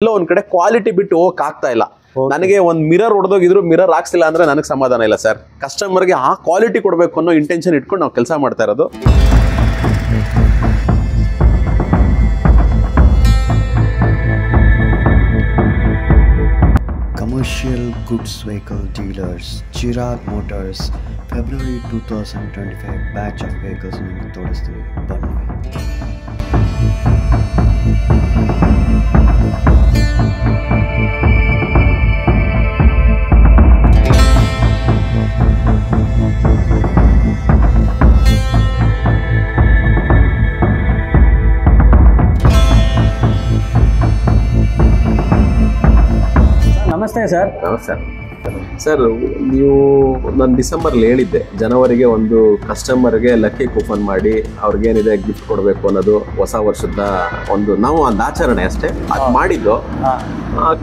ಎಲ್ಲೋ ಒಂದ್ ಕಡೆ ಕ್ವಾಲಿಟಿ ಬಿಟ್ಟು ಹೋಗಕ್ ಆಗ್ತಾ ಇಲ್ಲ. ನನಗೆ ಒಂದು ಮಿರರ್ ಹೊಡೆದೋಗಿದ್ರು ಮಿರರ್ ಹಾಕ್ಸಿಲ್ಲ ಅಂದ್ರೆ ನನಗೆ ಸಮಾಧಾನ ಇಲ್ಲ ಸರ್. ಕಸ್ಟಮರ್ಗೆ ಆ ಕ್ವಾಲಿಟಿ ಕೊಡಬೇಕು ಅನ್ನೋ ಇಂಟೆನ್ಷನ್ ಇಟ್ಕೊಂಡು ನಾವು ಕೆಲಸ ಮಾಡ್ತಾ ಇರೋದು. Commercial goods vehicle dealers, Chirag Motors, February 2025 batch of vehicles ನಿಮಗೆ ತೋರಿಸ್ತೀವಿ ಬನ್ನಿ. ನಮಸ್ತೆ ಸರ್. ನಮಸ್ತೆ ಸರ್. ನೀವು ನಾನು ಡಿಸೆಂಬರ್ಲಿ ಹೇಳಿದ್ದೆ, ಜನವರಿಗೆ ಒಂದು ಕಸ್ಟಮರ್ಗೆ ಲಕ್ಕಿ ಕೂಪನ್ ಮಾಡಿ ಅವ್ರಿಗೇನಿದೆ ಗಿಫ್ಟ್ ಕೊಡಬೇಕು ಅನ್ನೋದು ಹೊಸ ವರ್ಷದ ನಾವು ಒಂದು ಆಚರಣೆ ಅಷ್ಟೇ. ಅದು ಮಾಡಿದ್ದು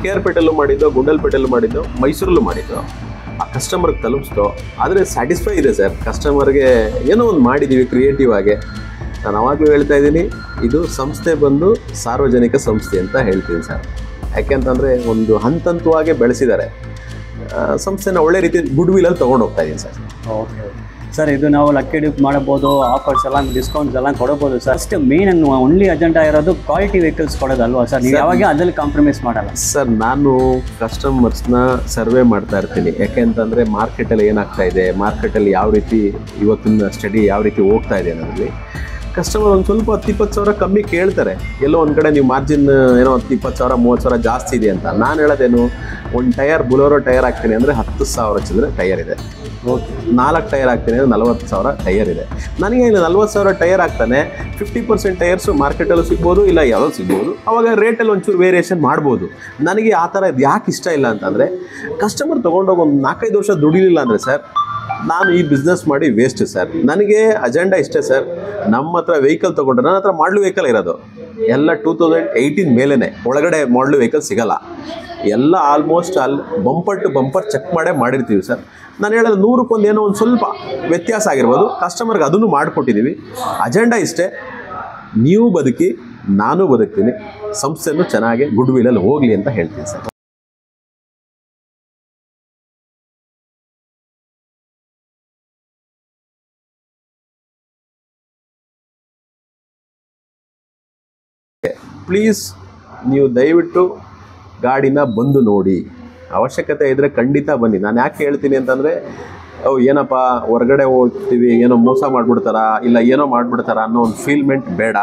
ಕೇರ್ಪೇಟೆಲ್ಲೂ ಮಾಡಿದ್ದು, ಗುಂಡಲ್ಪೇಟೆಲ್ಲೂ ಮಾಡಿದ್ದು, ಮೈಸೂರಲ್ಲೂ ಮಾಡಿದ್ದು. ಆ ಕಸ್ಟಮರ್ಗೆ ತಲುಪಿಸ್ತು. ಆದರೆ ಸ್ಯಾಟಿಸ್ಫೈ ಇದೆ ಸರ್. ಕಸ್ಟಮರ್ಗೆ ಏನೋ ಒಂದು ಮಾಡಿದ್ದೀವಿ ಕ್ರಿಯೇಟಿವ್ ಆಗಿ. ನಾನು ಅವಾಗಲೂ ಹೇಳ್ತಾ ಇದ್ದೀನಿ, ಇದು ಸಂಸ್ಥೆ ಬಂದು ಸಾರ್ವಜನಿಕ ಸಂಸ್ಥೆ ಅಂತ ಹೇಳ್ತೀನಿ ಸರ್. ಯಾಕೆಂತಂದರೆ ಒಂದು ಹಂತವಾಗಿ ಬೆಳೆಸಿದ್ದಾರೆ ಸಂಸ್ಥೆನ. ಒಳ್ಳೆ ರೀತಿ ಗುಡ್ ವಿಲಲ್ಲಿ ತೊಗೊಂಡು ಹೋಗ್ತಾ ಇದ್ದೀನಿ ಸರ್. ಓಕೆ ಸರ್, ಇದು ನಾವು ಲಕ್ಕಿ ಡ್ಯೂಪ್ ಮಾಡ್ಬೋದು, ಆಫರ್ಸ್ ಎಲ್ಲ ಡಿಸ್ಕೌಂಟ್ಸ್ ಎಲ್ಲ ಕೊಡಬಹುದು ಸರ್. ಅಷ್ಟು ಮೇನ್ ಓನ್ಲಿ ಅಜೆಂಡಾ ಇರೋದು ಕ್ವಾಲಿಟಿ ವೆಹಿಕಲ್ಸ್ ಕೊಡೋದಲ್ವಾ ಸರ್? ನೀವು ಯಾವಾಗ ಅದ್ರಲ್ಲಿ ಕಾಂಪ್ರಮೈಸ್ ಮಾಡಲ್ಲ ಸರ್? ನಾನು ಕಸ್ಟಮರ್ಸ್ನ ಸರ್ವೆ ಮಾಡ್ತಾ ಇರ್ತೀನಿ. ಯಾಕೆಂತಂದರೆ ಮಾರ್ಕೆಟಲ್ಲಿ ಏನಾಗ್ತಾ ಇದೆ, ಮಾರ್ಕೆಟಲ್ಲಿ ಯಾವ ರೀತಿ ಇವತ್ತಿನ ಸ್ಟಡಿ ಯಾವ ರೀತಿ ಹೋಗ್ತಾ ಇದೆ ಅನ್ನೋದ್ರಲ್ಲಿ ಕಸ್ಟಮರ್ ಒಂದು ಸ್ವಲ್ಪ 10-20 ಸಾವಿರ ಕಮ್ಮಿ ಕೇಳ್ತಾರೆ. ಎಲ್ಲೋ ಒಂದು ಕಡೆ ನೀವು ಮಾರ್ಜಿನ್ ಏನೋ 20 ಸಾವಿರ 30 ಸಾವಿರ ಜಾಸ್ತಿ ಇದೆ ಅಂತ. ನಾನು ಹೇಳೋದೇನು, ಒಂದು ಟೈರ್ ಬುಲೋರೋ ಟೈರ್ ಹಾಕ್ತೀನಿ ಅಂದರೆ 10,000 ಚಿಲ್ಲರೆ ಟೈರ್ ಇದೆ. 4 ಟೈರ್ ಹಾಕ್ತೀನಿ ಅಂದರೆ 40,000 ಟೈರ್ ಇದೆ. ನನಗೆ ಇಲ್ಲಿ 40,000 ಟೈರ್ ಹಾಕ್ತಾನೆ. 50% ಟೈರ್ಸು ಮಾರ್ಕೆಟಲ್ಲೂ ಸಿಗ್ಬೋದು, ಇಲ್ಲ ಯಾವುದೋ ಸಿಗ್ಬೋದು. ಅವಾಗ ರೇಟಲ್ಲಿ ಒಂಚೂರು ವೇರಿಯೇಷನ್ ಮಾಡ್ಬೋದು. ನನಗೆ ಆ ಥರ ಇದು ಯಾಕೆ ಇಷ್ಟ ಇಲ್ಲ ಅಂತಂದರೆ, ಕಸ್ಟಮರ್ ತೊಗೊಂಡೋಗಿ ಒಂದು 4-5 ವರ್ಷ ದುಡಿಲಿಲ್ಲ ಅಂದರೆ ಸರ್, ನಾನು ಈ ಬಿಸ್ನೆಸ್ ಮಾಡಿ ವೇಸ್ಟ್ ಸರ್. ನನಗೆ ಅಜೆಂಡಾ ಇಷ್ಟೇ ಸರ್. ನಮ್ಮ ಹತ್ರ ವೆಹಿಕಲ್ ತೊಗೊಂಡ್ರೆ, ನನ್ನ ಹತ್ರ ಮಾಡಲು ವೆಹಿಕಲ್ ಇರೋದು ಎಲ್ಲ 2018 ಮೇಲೇ, ಒಳಗಡೆ ಮಾಡಲು ವೆಹಿಕಲ್ ಸಿಗಲ್ಲ. ಎಲ್ಲ almost bumper to bumper check ಮಾಡೇ ಮಾಡಿರ್ತೀವಿ ಸರ್. ನಾನು ಹೇಳೋದು 100ಕ್ಕೆ ಏನೋ ಒಂದು ಸ್ವಲ್ಪ ವ್ಯತ್ಯಾಸ ಆಗಿರ್ಬೋದು. ಕಸ್ಟಮರ್ಗೆ ಅದನ್ನು ಮಾಡಿಕೊಟ್ಟಿದ್ದೀವಿ. ಅಜೆಂಡಾ ಇಷ್ಟೇ, ನೀವು ಬದುಕಿ ನಾನು ಬದುಕ್ತೀನಿ, ಸಂಸ್ಥೆನೂ ಚೆನ್ನಾಗಿ ಗುಡ್ ವಿಲಲ್ಲಿ ಹೋಗಲಿ ಅಂತ ಹೇಳ್ತೀನಿ ಸರ್. ಪ್ಲೀಸ್ ನೀವು ದಯವಿಟ್ಟು ಗಾಡಿನ ಬಂದು ನೋಡಿ. ಅವಶ್ಯಕತೆ ಇದ್ದರೆ ಖಂಡಿತ ಬನ್ನಿ. ನಾನು ಯಾಕೆ ಹೇಳ್ತೀನಿ ಅಂತಂದರೆ, ಏನಪ್ಪ ಹೊರಗಡೆ ಹೋಗ್ತೀವಿ, ಏನೋ ಮೋಸ ಮಾಡಿಬಿಡ್ತಾರ, ಇಲ್ಲ ಏನೋ ಮಾಡಿಬಿಡ್ತಾರ ಅನ್ನೋ ಒಂದು ಫೀಲ್ಮೆಂಟ್ ಬೇಡ.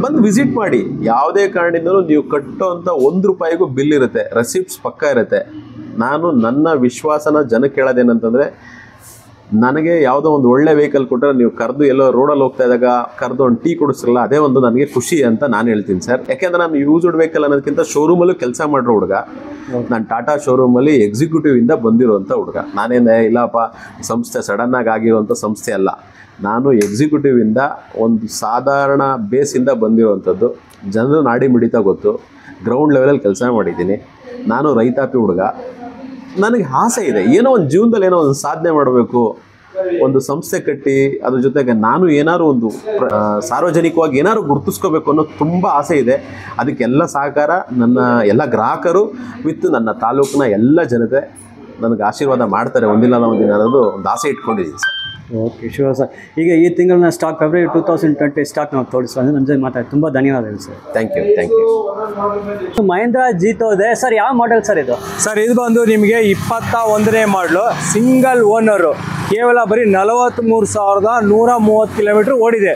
ಬಂದು ವಿಸಿಟ್ ಮಾಡಿ. ಯಾವುದೇ ಕಾರಣದಿಂದಲೂ ನೀವು ಕಟ್ಟೋಂಥ 1 ರೂಪಾಯಿಗೂ ಬಿಲ್ ಇರುತ್ತೆ, ರೆಸಿಪ್ಟ್ಸ್ ಪಕ್ಕ ಇರುತ್ತೆ. ನಾನು ನನ್ನ ವಿಶ್ವಾಸನ ಜನಕ್ಕೆ ಹೇಳೋದೇನಂತಂದರೆ, ನನಗೆ ಯಾವುದೋ ಒಂದು ಒಳ್ಳೆ ವೆಹಿಕಲ್ ಕೊಟ್ಟರೆ ನೀವು ಕರೆದು ಎಲ್ಲೋ ರೋಡಲ್ಲಿ ಹೋಗ್ತಾ ಇದ್ದಾಗ ಕರೆದು ಒಂದು ಟೀ ಕೊಡಿಸ್ರಲ್ಲ, ಅದೇ ಒಂದು ನನಗೆ ಖುಷಿ ಅಂತ ನಾನು ಹೇಳ್ತೀನಿ ಸರ್. ಯಾಕೆಂದರೆ ನಾನು ಯೂಸ್ಡ್ ವೆಹಿಕಲ್ ಅನ್ನೋದಕ್ಕಿಂತ ಶೋರೂಮಲ್ಲೂ ಕೆಲಸ ಮಾಡಿರೋ ಹುಡುಗ. ನಾನು ಟಾಟಾ ಶೋರೂಮಲ್ಲಿ ಎಕ್ಸಿಕ್ಯೂಟಿವಿಂದ ಬಂದಿರೋಂಥ ಹುಡುಗ. ನಾನೇನೇ ಇಲ್ಲಪ್ಪ ಸಂಸ್ಥೆ ಸಡನ್ನಾಗಿ ಆಗಿರುವಂಥ ಸಂಸ್ಥೆ ಅಲ್ಲ. ನಾನು ಎಕ್ಸಿಕ್ಯೂಟಿವಿಂದ ಒಂದು ಸಾಧಾರಣ ಬೇಸಿಂದ ಬಂದಿರೋವಂಥದ್ದು. ಜನರು ನಾಡಿ ಮಿಡಿತ ಗೊತ್ತು. ಗ್ರೌಂಡ್ ಲೆವೆಲಲ್ಲಿ ಕೆಲಸ ಮಾಡಿದ್ದೀನಿ. ನಾನು ರೈತಾಪಿ ಹುಡುಗ. ನನಗೆ ಆಸೆ ಇದೆ, ಏನೋ ಒಂದು ಜೀವನದಲ್ಲಿ ಏನೋ ಒಂದು ಸಾಧನೆ ಮಾಡಬೇಕು, ಒಂದು ಸಂಸ್ಥೆ ಕಟ್ಟಿ ಅದ್ರ ಜೊತೆಗೆ ನಾನು ಏನಾದ್ರು ಒಂದು ಸಾರ್ವಜನಿಕವಾಗಿ ಏನಾದ್ರು ಗುರುತಿಸ್ಕೋಬೇಕು ಅನ್ನೋ ತುಂಬ ಆಸೆ ಇದೆ. ಅದಕ್ಕೆಲ್ಲ ಸಹಕಾರ ನನ್ನ ಎಲ್ಲ ಗ್ರಾಹಕರು ವಿತ್ ನನ್ನ ತಾಲೂಕಿನ ಎಲ್ಲ ಜನತೆ ನನಗೆ ಆಶೀರ್ವಾದ ಮಾಡ್ತಾರೆ ಒಂದಿಲ್ಲ ಒಂದಿನ ಅನ್ನೋದು ಒಂದು ಆಸೆ ಇಟ್ಕೊಂಡಿದ್ದೀನಿ ಸರ್. Okay, sure sir. ಈಗ ಈ ತಿಂಗಳನ್ನ ಸ್ಟಾಕ್ ಫೆಬ್ರವರಿ 2020 ಸ್ಟಾಕ್ ನಾವು ತೋರಿಸ್ತೀವಿ. ನನ್ನ ಜೊತೆ ಮಾತಾಡಿ ತುಂಬ ಧನ್ಯವಾದಗಳು sir. Thank you. Mahindra Jeeto ಇದೆ ಸರ್. ಯಾವ ಮಾಡೆಲ್ ಸರ್ ಇದು? ಸರ್ ಇದು ಬಂದು ನಿಮಗೆ 21ನೇ ಮಾಡಲು, ಸಿಂಗಲ್ ಓನರು, ಕೇವಲ ಬರೀ 43,130 ಕಿಲೋಮೀಟ್ರ್ ಓಡಿದೆ.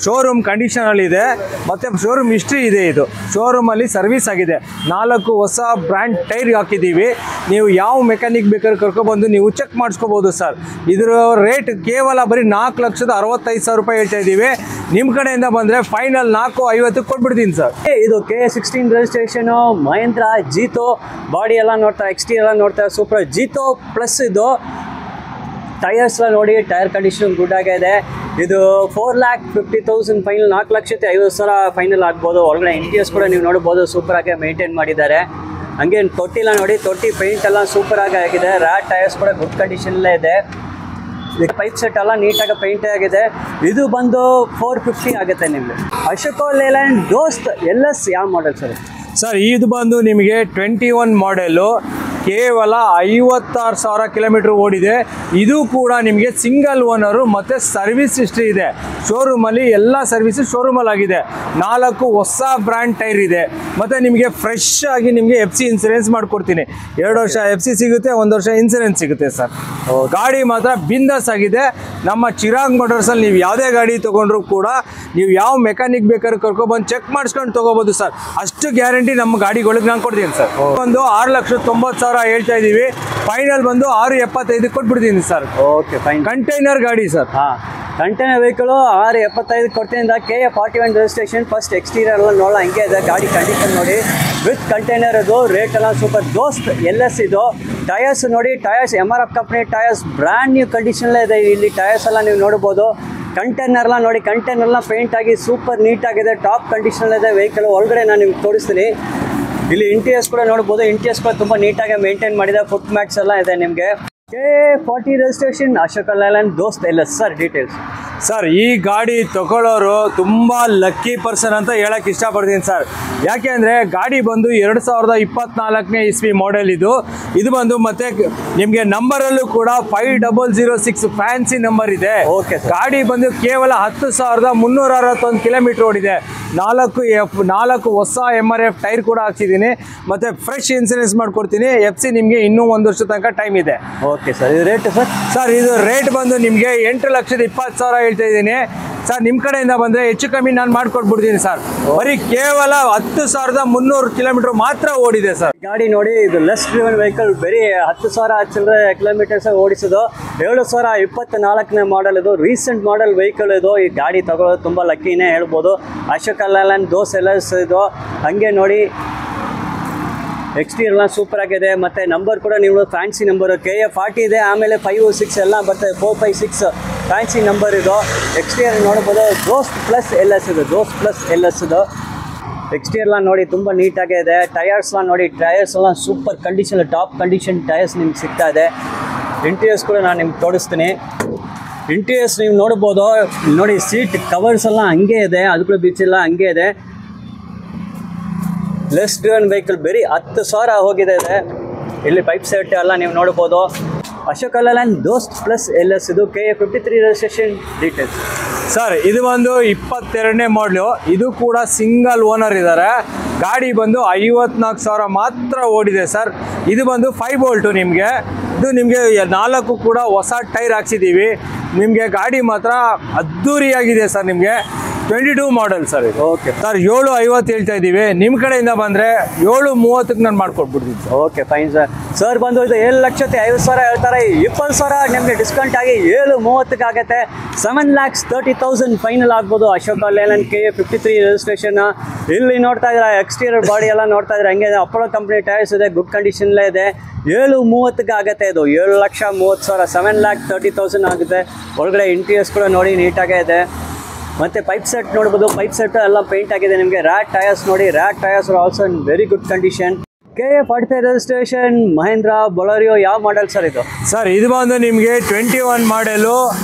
ಶೋರೂಮ್ ಕಂಡೀಷನಲ್ಲಿದೆ ಮತ್ತು ಶೋರೂಮ್ ಹಿಸ್ಟ್ರಿ ಇದೆ. ಇದು ಶೋರೂಮಲ್ಲಿ ಸರ್ವಿಸ್ ಆಗಿದೆ. 4 ಹೊಸ ಬ್ರ್ಯಾಂಡ್ ಟೈರ್ ಹಾಕಿದ್ದೀವಿ. ನೀವು ಯಾವ ಮೆಕ್ಯಾನಿಕ್ ಬೇಕಾದ್ರೂ ಕರ್ಕೊಬಂದು ನೀವು ಚೆಕ್ ಮಾಡಿಸ್ಕೋಬೋದು ಸರ್. ಇದರ ರೇಟ್ ಕೇವಲ ಬರೀ 4,65,000 ರೂಪಾಯಿ ಹೇಳ್ತಾ ಇದ್ದೀವಿ. ನಿಮ್ಮ ಕಡೆಯಿಂದ ಬಂದರೆ ಫೈನಲ್ 4,50 ಕೊಟ್ಬಿಡ್ತೀನಿ ಸರ್. ಇದು KA16 registration, Mahendra Jeeto. Body ಎಲ್ಲ ನೋಡ್ತಾ, XT ಎಲ್ಲ ನೋಡ್ತಾ ಸೂಪರ್ ಜೀತೋ ಪ್ಲಸ್. ಇದು ಟೈರ್ಸ್ ಎಲ್ಲ ನೋಡಿ, ಟೈರ್ ಕಂಡೀಷನ್ ಗುಡ್ ಆಗಿದೆ. ಇದು 4,50,000 ಫೈನಲ್, 4,50,000 ಫೈನಲ್ ಆಗ್ಬೋದು. ಒಳಗಡೆ ಇಂಟೀರಿಯರ್ಸ್ ಕೂಡ ನೀವು ನೋಡ್ಬೋದು, ಸೂಪರಾಗಿ ಮೇಂಟೈನ್ ಮಾಡಿದ್ದಾರೆ. ಹಂಗೆ ತೊಟ್ಟಿಲ್ಲ ನೋಡಿ, ತೊಟ್ಟಿ ಪೇಂಟ್ ಎಲ್ಲ ಸೂಪರಾಗಿ ಆಗಿದೆ. ರ್ಯಾಟ್ ಟೈರ್ಸ್ ಕೂಡ ಗುಡ್ ಕಂಡೀಷನಲ್ಲೇ ಇದೆ. ಪೈಪ್ ಸೆಟ್ ಎಲ್ಲ ನೀಟಾಗಿ ಪೇಂಟ್ ಆಗಿದೆ. ಇದು ಬಂದು 450 ಆಗುತ್ತೆ ನಿಮಗೆ. ಅಶೋಕ್ ಲೇಲ್ಯಾಂಡ್ ದೋಸ್ತ್ LS ಯಾವ ಮಾಡೆಲ್ ಸರ್? ಸರ್ ಇದು ಬಂದು ನಿಮಗೆ 21 ಮಾಡೆಲು, ಕೇವಲ 56,000 ಕಿಲೋಮೀಟರ್ ಓಡಿದೆ. ಇದು ಕೂಡ ನಿಮಗೆ ಸಿಂಗಲ್ ಓನರು ಮತ್ತು ಸರ್ವಿಸ್ ಹಿಸ್ಟ್ರಿ ಇದೆ. ಶೋರೂಮಲ್ಲಿ ಎಲ್ಲ ಸರ್ವಿಸು ಶೋರೂಮಲ್ಲಿ ಆಗಿದೆ. 4 ಹೊಸ ಬ್ರ್ಯಾಂಡ್ ಟೈರ್ ಇದೆ. ಮತ್ತು ನಿಮಗೆ ಫ್ರೆಶ್ ಆಗಿ ನಿಮಗೆ FC ಇನ್ಸೂರೆನ್ಸ್ ಮಾಡಿಕೊಡ್ತೀನಿ. 2 ವರ್ಷ FC ಸಿಗುತ್ತೆ, 1 ವರ್ಷ ಇನ್ಸೂರೆನ್ಸ್ ಸಿಗುತ್ತೆ ಸರ್. ಗಾಡಿ ಮಾತ್ರ ಬಿಂದಾಸ್ ಆಗಿದೆ. ನಮ್ಮ ಚಿರಾಗ್ ಮೋಟರ್ಸಲ್ಲಿ ನೀವು ಯಾವುದೇ ಗಾಡಿ ತೊಗೊಂಡ್ರು ಕೂಡ ನೀವು ಯಾವ ಮೆಕ್ಯಾನಿಕ್ ಬೇಕಾದ್ರೂ ಕರ್ಕೊಬಂದು ಚೆಕ್ ಮಾಡಿಸ್ಕೊಂಡು ತೊಗೋಬೋದು ಸರ್. ಅಷ್ಟು ಗ್ಯಾರಂಟಿ ನಮ್ಮ ಗಾಡಿಗಳಿಗೆ ನಾನು ಕೊಡ್ತೀನಿ ಸರ್. ಒಂದು 6,90,000 ಹೇಳ್ತಾ ಇದ್ದೀವಿ. ಫೈನಲ್ ಬಂದು 6,75 ಕೊಟ್ಬಿಡ್ತೀನಿ ಸರ್. Okay fine. ಕಂಟೈನರ್ ಗಾಡಿ ಸರ್. ಹಾಂ, ಕಂಟೈನರ್ ವೆಹಿಕಲು 6,75 ಕೊಡ್ತೀನಿ. KA41 registration. ಫಸ್ಟ್ ಎಕ್ಸ್ಟೀರಿಯರ್ ಎಲ್ಲ ನೋಡೋ ಹಂಗೆ ಇದೆ. ಗಾಡಿ ಕಂಡೀಷನ್ ನೋಡಿ, ವಿತ್ ಕಂಟೈನರ್ ಅದು. ರೇಟ್ ಎಲ್ಲ ಸೂಪರ್. ದೋಸ್ತ್ LS ಇದು. ಟಯರ್ಸ್ ನೋಡಿ, tyres MRF company tyres, brand new ಕಂಡೀಷನ್ಲೇ ಇದೆ. ಇಲ್ಲಿ ಟಯರ್ಸ್ ಎಲ್ಲ ನೀವು ನೋಡ್ಬೋದು. ಕಂಟೈನರ್லாம் ನೋಡಿ, ಕಂಟೈನರ್லாம் ಪೇಂಟ್ ಆಗಿ ಸೂಪರ್ ನೀಟಾಗಿದೆ. ಟಾಪ್ ಕಂಡೀಷನಲ್ಲಿದೆ ವೆಹಿಕಲ್. ಒಳಗಡೆ ನಾನು ನಿಮ್ಗೆ ತೋರಿಸ್ತೀನಿ. ಇಲ್ಲಿ ಇಂಟೀರಿಯರ್ಸ್ ಕೂಡ ನೋಡ್ಬೋದು. ಇಂಟೀರಿಯರ್ಸ್ ಕೂಡ ತುಂಬ ನೀಟಾಗಿ ಮೇಂಟೈನ್ ಮಾಡಿದೆ. ಫುಟ್ ಮ್ಯಾಟ್ಸ್ ಎಲ್ಲ ಇದೆ ನಿಮಗೆ. KA40 ರಿಜಿಸ್ಟ್ರೇಷನ್, ಅಶೋಕ್ ಲೇಲ್ಯಾಂಡ್, ದೋಸ್ತ್ LS. Sir details. ಸರ್ ಈ ಗಾಡಿ ತಗೊಳ್ಳೋರು ತುಂಬ ಲಕ್ಕಿ ಪರ್ಸನ್ ಅಂತ ಹೇಳಕ್ಕೆ ಇಷ್ಟಪಡ್ತೀನಿ ಸರ್. ಯಾಕೆ ಅಂದರೆ ಗಾಡಿ ಬಂದು 2024ನೇ ಇಸ್ವಿ ಮಾಡೆಲ್ ಇದು. ಇದು ಬಂದು ಮತ್ತೆ ನಿಮಗೆ ನಂಬರಲ್ಲೂ ಕೂಡ 5006 ಫ್ಯಾನ್ಸಿ ನಂಬರ್ ಇದೆ. ಓಕೆ. ಗಾಡಿ ಬಂದು ಕೇವಲ 10,361 ಕಿಲೋಮೀಟರ್ ಓಡಿದೆ. 4 ಹೊಸ MRF ಟೈರ್ ಕೂಡ ಹಾಕ್ಸಿದ್ದೀನಿ. ಮತ್ತು ಫ್ರೆಶ್ ಇನ್ಸೂರೆನ್ಸ್ ಮಾಡಿಕೊಡ್ತೀನಿ. FC ನಿಮಗೆ ಇನ್ನೂ 1 ವರ್ಷ ತನಕ ಟೈಮ್ ಇದೆ. Okay sir. ಇದು ರೇಟ್ ಸರ್? ಸರ್ ಇದು ರೇಟ್ ಬಂದು ನಿಮಗೆ 8,20,000 ಹೇಳ್ತಾ ಇದ್ದೀನಿ ಸರ್. ನಿಮ್ಮ ಕಡೆಯಿಂದ ಬಂದರೆ ಹೆಚ್ಚು ಕಮ್ಮಿ ನಾನು ಮಾಡಿಕೊಟ್ಬಿಡ್ತೀನಿ ಸರ್. ಬರೀ ಕೇವಲ 10,300 ಕಿಲೋಮೀಟರ್ ಮಾತ್ರ ಓಡಿದೆ ಸರ್. ಗಾಡಿ ನೋಡಿ, ಇದು ಲೆಸ್ ಡ್ರಿವನ್ ವೆಹಿಕಲ್. ಬರೀ 10,000 ಚಿಲ್ಲರೆ ಕಿಲೋಮೀಟರ್ಸ್ ಓಡಿಸೋದು. 2024ನೇ ಮಾಡೆಲ್ ಇದು. ರೀಸೆಂಟ್ ಮಾಡೆಲ್ ವೆಹಿಕಲ್ ಇದು. ಈ ಗಾಡಿ ತಗೊಳ್ಳೋದು ತುಂಬ ಲಕ್ಕಿನೇ ಹೇಳ್ಬೋದು. ಅಶೋಕ್ ಲೇಲ್ಯಾಂಡ್, ದೋಸ್ತ್ LS ಇದು. ಹಾಗೆ ನೋಡಿ, ಎಕ್ಸ್ಟೀರಿಯರ್ ಎಲ್ಲ ಸೂಪರ್ ಆಗಿದೆ. ಮತ್ತು ನಂಬರ್ ಕೂಡ ನೀವು ಫ್ಯಾನ್ಸಿ ನಂಬರು. KA40 ಇದೆ. ಆಮೇಲೆ 506 ಎಲ್ಲ ಬರ್ತದೆ. 456 ಫ್ಯಾನ್ಸಿ ನಂಬರ್ ಇದು. ಎಕ್ಸ್ಟೀರಿಯರ್ ನೋಡ್ಬೋದು. ದೋಸ್ತ್ ಪ್ಲಸ್ LS ಇದು. ದೋಸ್ತ್ ಪ್ಲಸ್ LS ಇದು. ಎಕ್ಸ್ಟೀರಿಯರ್ ಎಲ್ಲ ನೋಡಿ ತುಂಬ ನೀಟಾಗೇ ಇದೆ. ಟಯರ್ಸ್ ಎಲ್ಲ ನೋಡಿ, ಟಯರ್ಸ್ ಎಲ್ಲ super condition, top condition tyres ನಿಮ್ಗೆ ಸಿಗ್ತಾ ಇದೆ. ಇಂಟೀರಿಯರ್ಸ್ ಕೂಡ ನಾನು ನಿಮ್ಗೆ ತೋರಿಸ್ತೀನಿ. ಇಂಟೀರಿಯರ್ಸ್ ನೀವು ನೋಡ್ಬೋದು. ನೋಡಿ, ಸೀಟ್ ಕವರ್ಸ್ ಎಲ್ಲ ಹಂಗೆ ಇದೆ. ಅದು ಕೂಡ ಬಿಚ್ಚಿಲ್ಲ, ಹಂಗೆ ಇದೆ. Less driven vehicle. ಬರೀ 10,000 ಹೋಗಿದೆ ಇದೆ. ಇಲ್ಲಿ ಪೈಪ್ ಸೆಟ್ ಎಲ್ಲ ನೀವು ನೋಡ್ಬೋದು. ಅಶೋಕ್ ಲೇಲ್ಯಾಂಡ್, ದೋಸ್ತ್ ಪ್ಲಸ್ LS ಇದು. KA53 registration. ಡೀಟೇಲ್ಸ್ ಸರ್ ಇದು ಬಂದು 22ನೇ ಮಾಡಲು. ಇದು ಕೂಡ ಸಿಂಗಲ್ ಓನರ್ ಇದ್ದಾರೆ. ಗಾಡಿ ಬಂದು 54,000 ಮಾತ್ರ ಓಡಿದೆ ಸರ್. ಇದು ಬಂದು 5 ವೋಲ್ಟು ನಿಮಗೆ. ಇದು ನಿಮಗೆ 4 ಕೂಡ ಹೊಸ ಟೈರ್ ಹಾಕ್ಸಿದ್ದೀವಿ. ನಿಮಗೆ ಗಾಡಿ ಮಾತ್ರ ಅದ್ದೂರಿಯಾಗಿದೆ ಸರ್. ನಿಮಗೆ 22 ಮಾಡೆಲ್ ಸರ್ ಇದು. ಓಕೆ ಸರ್ 750 ಹೇಳ್ತಾ ಇದ್ದೀವಿ. ನಿಮ್ಮ ಕಡೆಯಿಂದ ಬಂದರೆ 730ಕ್ಕೆ ನಾನು ಮಾಡ್ಕೊಟ್ಬಿಡ್ತೀನಿ sir. Okay fine sir. Sir ಬಂದು ಇದು 7,50,000 ಹೇಳ್ತಾರೆ. 20,000 ನಿಮಗೆ ಡಿಸ್ಕೌಂಟ್ ಆಗಿ 730ಕ್ಕೆ ಆಗುತ್ತೆ. 7,30,000 ಫೈನಲ್ ಆಗ್ಬೋದು. Ashok Leyland, KA53 registration. ಇಲ್ಲಿ ನೋಡ್ತಾ ಇದ್ದೀರಾ, ಎಕ್ಸ್ಟೀರಿಯರ್ ಬಾಡಿ ಎಲ್ಲ ನೋಡ್ತಾ ಇದ್ದೀರಾ, ಹಂಗೆ ಅಪೋಲೋ ಕಂಪ್ನಿ ಟೈರ್ಸ್ ಇದೆ. ಗುಡ್ ಕಂಡೀಷನ್ಲೇ ಇದೆ. 730ಕ್ಕೆ ಆಗುತ್ತೆ ಇದು. 7,30,000, 7,30,000 ಆಗುತ್ತೆ. ಒಳಗಡೆ ಇಂಟೀರಿಯರ್ಸ್ ಕೂಡ ನೋಡಿ ನೀಟಾಗೇ ಇದೆ. ಮತ್ತು ಪೈಪ್ ಸೆಟ್ ನೋಡ್ಬೋದು. ಪೈಪ್ ಸೆಟ್ ಎಲ್ಲ ಪೇಂಟ್ ಆಗಿದೆ ನಿಮಗೆ. ರ್ಯಾಟ್ ಟಯರ್ಸ್ ನೋಡಿ, ರ್ಯಾಟ್ tyres also in very good condition. KA45 registration, Mahindra Bolero. ಯಾವ ಮಾಡೆಲ್ ಸರ್ ಇದು? ಸರ್ ಇದು ಬಂದು ನಿಮಗೆ 21 ಮಾಡೆಲು.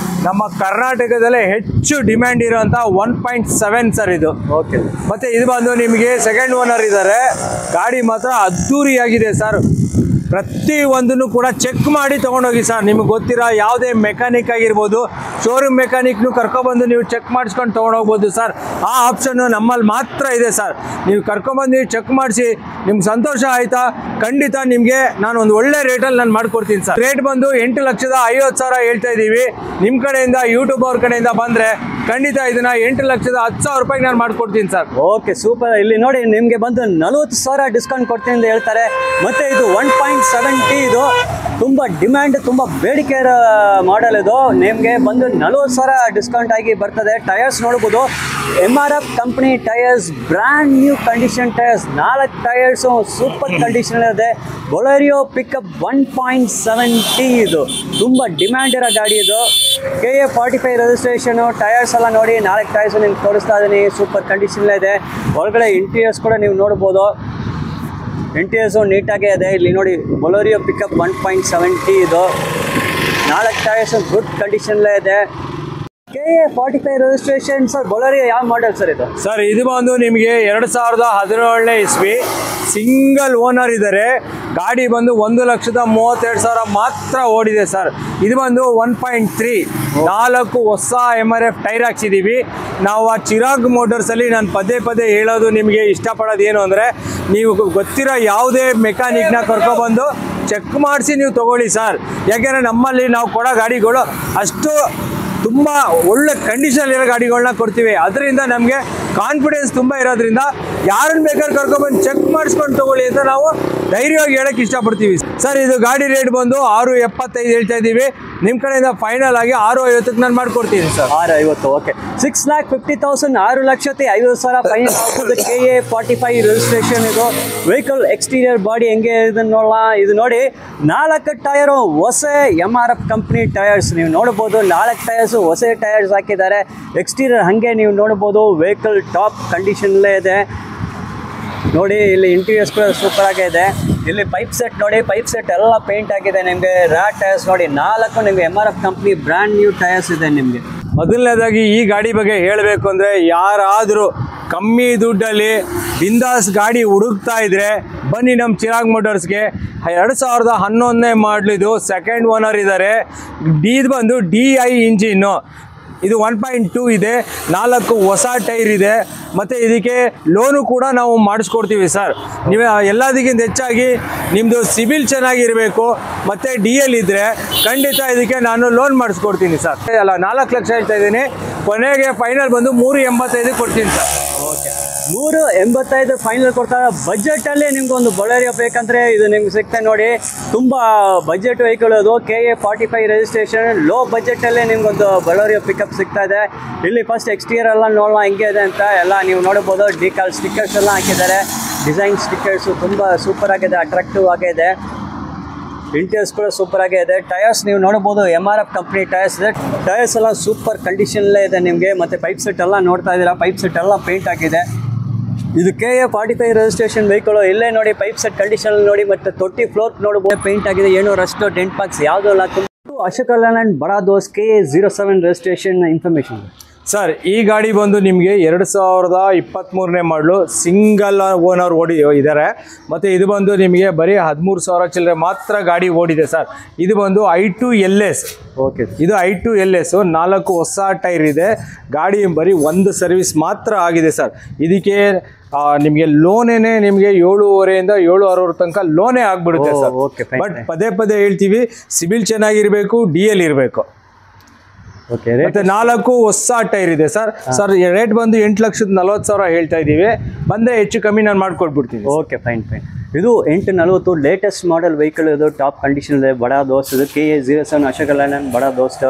ನಮ್ಮ ಕರ್ನಾಟಕದಲ್ಲೇ ಹೆಚ್ಚು ಡಿಮ್ಯಾಂಡ್ ಇರೋಂಥ 1.7 ಸರ್ ಇದು. ಓಕೆ. ಮತ್ತು ಇದು ಬಂದು ನಿಮಗೆ ಸೆಕೆಂಡ್ ಓನರ್ ಇದ್ದಾರೆ. ಗಾಡಿ ಮಾತ್ರ ಅದ್ದೂರಿಯಾಗಿದೆ ಸರ್. ಪ್ರತಿಯೊಂದನ್ನು ಕೂಡ ಚೆಕ್ ಮಾಡಿ ತೊಗೊಂಡೋಗಿ ಸರ್. ನಿಮಗೆ ಗೊತ್ತಿರೋ ಯಾವುದೇ ಮೆಕ್ಯಾನಿಕ್ ಆಗಿರ್ಬೋದು, ಶೋರೂಮ್ ಮೆಕ್ಯಾನಿಕ್ನು ಕರ್ಕೊಬಂದು ನೀವು ಚೆಕ್ ಮಾಡಿಸ್ಕೊಂಡು ತೊಗೊಂಡೋಗ್ಬೋದು ಸರ್. ಆ ಆಪ್ಷನ್ನು ನಮ್ಮಲ್ಲಿ ಮಾತ್ರ ಇದೆ ಸರ್. ನೀವು ಕರ್ಕೊಬಂದು ಚೆಕ್ ಮಾಡಿಸಿ ನಿಮ್ಗೆ ಸಂತೋಷ ಆಯಿತಾ, ಖಂಡಿತ ನಿಮಗೆ ನಾನು ಒಂದು ಒಳ್ಳೆ ರೇಟಲ್ಲಿ ನಾನು ಮಾಡಿಕೊಡ್ತೀನಿ ಸರ್. ರೇಟ್ ಬಂದು 8,50,000 ಹೇಳ್ತಾ ಇದ್ದೀವಿ. ನಿಮ್ಮ ಕಡೆಯಿಂದ, ಯೂಟ್ಯೂಬ್ ಅವ್ರ ಕಡೆಯಿಂದ ಬಂದರೆ ಖಂಡಿತ ಇದನ್ನು 8,10,000 ರೂಪಾಯಿಗೆ ನಾನು ಮಾಡಿಕೊಡ್ತೀನಿ ಸರ್. Okay super. ಇಲ್ಲಿ ನೋಡಿ, ನಿಮಗೆ ಬಂದು 40,000 ಡಿಸ್ಕೌಂಟ್ ಕೊಡ್ತೀನಿ ಅಂತ ಹೇಳ್ತಾರೆ. ಮತ್ತು ಇದು 1.7T ಇದು. ತುಂಬ ಡಿಮ್ಯಾಂಡ್, ತುಂಬ ಬೇಡಿಕೆ ಇರೋ ಮಾಡೆಲ್ ಇದು. ನಿಮಗೆ ಬಂದು 40,000 ಡಿಸ್ಕೌಂಟ್ ಆಗಿ ಬರ್ತದೆ. ಟಯರ್ಸ್ ನೋಡ್ಬೋದು. MRF company tyres, brand new condition tyres. 4 tyres super condition ಇದೆ. ಬೊಲೆರೋ ಪಿಕಪ್ 1.7T ಇದು. ತುಂಬ ಡಿಮ್ಯಾಂಡ್ ಇರೋ ಗಾಡಿ ಇದು. KA45 registration. ಟಯರ್ಸ್ ಎಲ್ಲ ನೋಡಿ, 4 ಟಯರ್ಸು ನಿಮ್ಗೆ ತೋರಿಸ್ತಾ ಇದ್ದೀನಿ. ಸೂಪರ್ ಕಂಡೀಷನ್ಲೇ ಇದೆ. ಒಳಗಡೆ ಇಂಟೀರಿಯರ್ಸ್ ಕೂಡ ನೀವು ನೋಡ್ಬೋದು. ಇಂಟೀರಿಯರ್ಸು ನೀಟಾಗೇ ಇದೆ. ಇಲ್ಲಿ ನೋಡಿ, ಬೊಲೆರೋ ಪಿಕಪ್ 1.7T ಇದು. 4 ಟಯರ್ಸು ಗುಡ್ ಕಂಡೀಷನ್ಲೇ ಇದೆ. KA45 registration sir. ಬೊಲೆರೋ ಯಾವ ಮಾಡೆಲ್ ಸರ್ ಇದು? ಸರ್ ಇದು ಬಂದು ನಿಮಗೆ 2017 ಇಸ್ವಿ, ಸಿಂಗಲ್ ಓನರ್ ಇದ್ದಾರೆ. ಗಾಡಿ ಬಂದು 1,32,000 ಮಾತ್ರ ಓಡಿದೆ ಸರ್. ಇದು ಬಂದು 1.3 4 ಹೊಸ MRF ಟೈರ್ ಹಾಕ್ಸಿದ್ದೀವಿ ನಾವು. ಆ ಚಿರಾಗ್ ಮೋಟರ್ಸಲ್ಲಿ ನಾನು ಪದೇ ಪದೇ ಹೇಳೋದು ನಿಮಗೆ ಇಷ್ಟಪಡೋದು ಏನು ಅಂದರೆ, ನೀವು ಗೊತ್ತಿರೋ ಯಾವುದೇ ಮೆಕ್ಯಾನಿಕ್ನ ಕರ್ಕೊಬಂದು ಚೆಕ್ ಮಾಡಿಸಿ ನೀವು ತೊಗೊಳ್ಳಿ ಸರ್. ಯಾಕೆಂದರೆ ನಮ್ಮಲ್ಲಿ ನಾವು ಕೊಡೋ ಗಾಡಿಗಳು ಅಷ್ಟು ತುಂಬ ಒಳ್ಳೆ ಕಂಡೀಷನಲ್ಲಿರೋ ಗಾಡಿಗಳನ್ನ ಕೊಡ್ತೀವಿ. ಅದರಿಂದ ನಮಗೆ ಕಾನ್ಫಿಡೆನ್ಸ್ ತುಂಬ ಇರೋದ್ರಿಂದ ಯಾರನ್ನು ಬೇಕಾದ್ರೆ ಕರ್ಕೊಬಂದು ಚೆಕ್ ಮಾಡಿಸ್ಕೊಂಡು ತೊಗೊಳ್ಳಿ ಅಂತ ನಾವು ಧೈರ್ಯವಾಗಿ ಹೇಳೋಕ್ಕೆ ಇಷ್ಟಪಡ್ತೀವಿ ಸರ್. ಇದು ಗಾಡಿ ರೇಟ್ ಬಂದು 6.75 ಹೇಳ್ತಾ ಇದ್ದೀವಿ. ನಿಮ್ಮ ಕಡೆಯಿಂದ ಫೈನಲ್ ಆಗಿ 6.50ಕ್ಕೆ ನಾನು ಮಾಡಿಕೊಡ್ತೀನಿ ಸರ್. 6.50. ಓಕೆ. 6,50,000 6,50,000 ಫೈನಲ್ ಆಗ್ತದೆ. KA45 ರಿಜಿಸ್ಟ್ರೇಷನ್ ಇದು. ವೆಹಿಕಲ್ ಎಕ್ಸ್ಟೀರಿಯರ್ ಬಾಡಿ ಹೆಂಗೆ ಇದನ್ನು ನೋಡೋಣ. ಇದು ನೋಡಿ 4 ಟೈರು ಹೊಸ MRF ಕಂಪ್ನಿ ಟೈರ್ಸ್ ನೀವು ನೋಡ್ಬೋದು. 4 ಟೈರ್ಸ್ ಹೊಸ ಟೈರ್ಸ್ ಹಾಕಿದ್ದಾರೆ. ಎಕ್ಸ್ಟೀರಿಯರ್ ಹಾಗೆ ನೀವು ನೋಡ್ಬೋದು. ವೆಹಿಕಲ್ ಟಾಪ್ ಕಂಡೀಷನ್ಲೇ ಇದೆ ನೋಡಿ. ಇಲ್ಲಿ ಇಂಟೀರಿಯರ್ಸ್ ಕೂಡ ಸೂಪರ್ ಆಗಿದೆ. ಇಲ್ಲಿ ಪೈಪ್ ಸೆಟ್ ನೋಡಿ, ಪೈಪ್ ಸೆಟ್ ಎಲ್ಲ ಪೇಂಟ್ ಆಗಿದೆ ನಿಮಗೆ. ರ್ಯಾಟ್ ಟೈರ್ಸ್ ನೋಡಿ 4 ನಿಮಗೆ MRF company brand new tyres ಇದೆ ನಿಮಗೆ. ಮೊದಲನೇದಾಗಿ ಈ ಗಾಡಿ ಬಗ್ಗೆ ಹೇಳಬೇಕು ಅಂದರೆ, ಯಾರಾದರೂ ಕಮ್ಮಿ ದುಡ್ಡಲ್ಲಿ ಬಿಂದಾಸ್ ಗಾಡಿ ಹುಡುಕ್ತಾ ಇದ್ರೆ ಬನ್ನಿ ನಮ್ಮ ಚಿರಾಗ್ ಮೋಟರ್ಸ್ಗೆ. 2011 ಮಾಡಲಿದು, ಸೆಕೆಂಡ್ ಓನರ್ ಇದ್ದಾರೆ. ಇದು ಬಂದು DI ಇಂಜಿನ್ನು. ಇದು 1.2 ಇದೆ, 4 ಹೊಸ ಟೈರ್ ಇದೆ. ಮತ್ತು ಇದಕ್ಕೆ ಲೋನು ಕೂಡ ನಾವು ಮಾಡಿಸ್ಕೊಡ್ತೀವಿ ಸರ್. ನೀವು ಎಲ್ಲದಕ್ಕಿಂತ ಹೆಚ್ಚಾಗಿ ನಿಮ್ಮದು ಸಿಬಿಲ್ ಚೆನ್ನಾಗಿರಬೇಕು ಮತ್ತು DL ಇದ್ದರೆ ಖಂಡಿತ ಇದಕ್ಕೆ ನಾನು ಲೋನ್ ಮಾಡಿಸ್ಕೊಡ್ತೀನಿ ಸರ್. ಅಲ್ಲ 4 ಲಕ್ಷ ಹೇಳ್ತಾ ಇದ್ದೀನಿ, ಕೊನೆಗೆ ಫೈನಲ್ ಬಂದು 3.85 ಕೊಡ್ತೀನಿ ಸರ್. ಓಕೆ, 3.85 ಫೈನಲ್ ಕೊಡ್ತಾರೆ. ಬಜೆಟಲ್ಲೇ ನಿಮ್ಗೆ ಒಂದು ಬೊಲೆರೋ ಬೇಕಂದ್ರೆ ಇದು ನಿಮ್ಗೆ ಸಿಗ್ತದೆ ನೋಡಿ. ತುಂಬ ಬಜೆಟ್ ವೆಹಿಕಲ್ ಅದು. KA45 registration. ಲೋ ಬಜೆಟಲ್ಲೇ ನಿಮ್ಗೊಂದು ಬೊಲೆರೋ ಪಿಕಪ್ ಸಿಗ್ತಾ ಇದೆ. ಇಲ್ಲಿ ಫಸ್ಟ್ ಎಕ್ಸ್ಟೀರಿಯರ್ ಎಲ್ಲ ನೋಡೋಣ ಹೆಂಗೆ ಇದೆ ಅಂತ. ಎಲ್ಲ ನೀವು ನೋಡ್ಬೋದು. ಡಿಕಾಲ್ ಸ್ಟಿಕ್ಕರ್ಸ್ ಎಲ್ಲ ಹಾಕಿದ್ದಾರೆ. ಡಿಸೈನ್ ಸ್ಟಿಕ್ಕರ್ಸು ತುಂಬ ಸೂಪರ್ ಆಗಿದೆ, ಅಟ್ರಾಕ್ಟಿವ್ ಆಗಿದೆ. ಇಂಟೀರಿಯರ್ಸ್ ಕೂಡ ಸೂಪರ್ ಆಗಿದೆ. ಟೈರ್ಸ್ ನೀವು ನೋಡ್ಬೋದು, MRF ಕಂಪ್ನಿ ಟೈರ್ಸ್ ಇದೆ. ಟೈರ್ಸ್ ಎಲ್ಲ ಸೂಪರ್ ಕಂಡೀಷನ್ಲೇ ಇದೆ ನಿಮಗೆ. ಮತ್ತು ಪೈಪ್ ಸೆಟ್ ಎಲ್ಲ ನೋಡ್ತಾ ಇದ್ದೀರಾ, ಪೈಪ್ ಸೆಟ್ ಎಲ್ಲ ಪೇಂಟ್ ಆಗಿದೆ. ಇದು KA45 ರಿಜಿಸ್ಟ್ರೇಷನ್ ವೆಹಿಕಲ್. ಇಲ್ಲೇ ನೋಡಿ ಪೈಪ್ ಸೆಟ್ ಕಂಡೀಷನ್ ನೋಡಿ. ಮತ್ತು ತೊಟ್ಟಿ ಫ್ಲೋರ್ ನೋಡ್ಬೋದು, ಪೇಂಟ್ ಆಗಿದೆ. ಏನೋ ರಸ್ಟ್ ಡೆಂಟ್ ಮಾರ್ಕ್ಸ್ ಯಾವುದೂ ಇಲ್ಲ. ಅಶೋಕ್ ಲೇಲ್ಯಾಂಡ್ ಬಡಾ ದೋಸ್ KA07 ರಿಜಿಸ್ಟ್ರೇಷನ್ ಇನ್ಫಾರ್ಮೇಷನ್ ಸರ್. ಈ ಗಾಡಿ ಬಂದು ನಿಮಗೆ 2023 ಮಾಡಲು, ಸಿಂಗಲ್ ಓನರ್ ಇದ್ದಾರೆ. ಮತ್ತು ಇದು ಬಂದು ನಿಮಗೆ ಬರೀ 13,000 ಚಿಲ್ಲರೆ ಮಾತ್ರ ಗಾಡಿ ಓಡಿದೆ ಸರ್. ಇದು ಬಂದು I2 LS. ಓಕೆ, ಇದು I2 LS. 4 ಹೊಸ ಟೈರ್ ಇದೆ. ಗಾಡಿ ಬರೀ ಒಂದು ಸರ್ವಿಸ್ ಮಾತ್ರ ಆಗಿದೆ ಸರ್. ಇದಕ್ಕೆ ನಿಮಗೆ ಲೋನೇನೆ ನಿಮಗೆ 7.5 7.60 ತನಕ ಲೋನೇ ಆಗಿಬಿಡುತ್ತೆ ಸರ್. ಬಟ್ ಪದೇ ಪದೇ ಹೇಳ್ತೀವಿ, ಸಿಬಿಲ್ ಚೆನ್ನಾಗಿರಬೇಕು, DL ಇರಬೇಕು. ಓಕೆ, ಮತ್ತೆ 4 ಹೊಸ ಟೈರ್ ಇದೆ ಸರ್. ಸರ್ ರೇಟ್ ಬಂದು 8,40,000 ಹೇಳ್ತಾ ಇದ್ದೀವಿ. ಬಂದರೆ ಹೆಚ್ಚು ಕಮ್ಮಿ ನಾನು ಮಾಡ್ಕೊಟ್ಬಿಡ್ತೀನಿ. Okay, fine. ಇದು 840 ಲೇಟೆಸ್ಟ್ ಮಾಡೆಲ್ ವೆಹಿಕಲ್. ಇದು ಟಾಪ್ ಕಂಡೀಷನ್ ಇದೆ. ಬಡಾ ದೋಸ್ತ್. ಇದು KA07 ಅಶೋಕ್ ಲೇಲ್ಯಾಂಡ್ ಬಡಾ ದೋಸ್ತ್.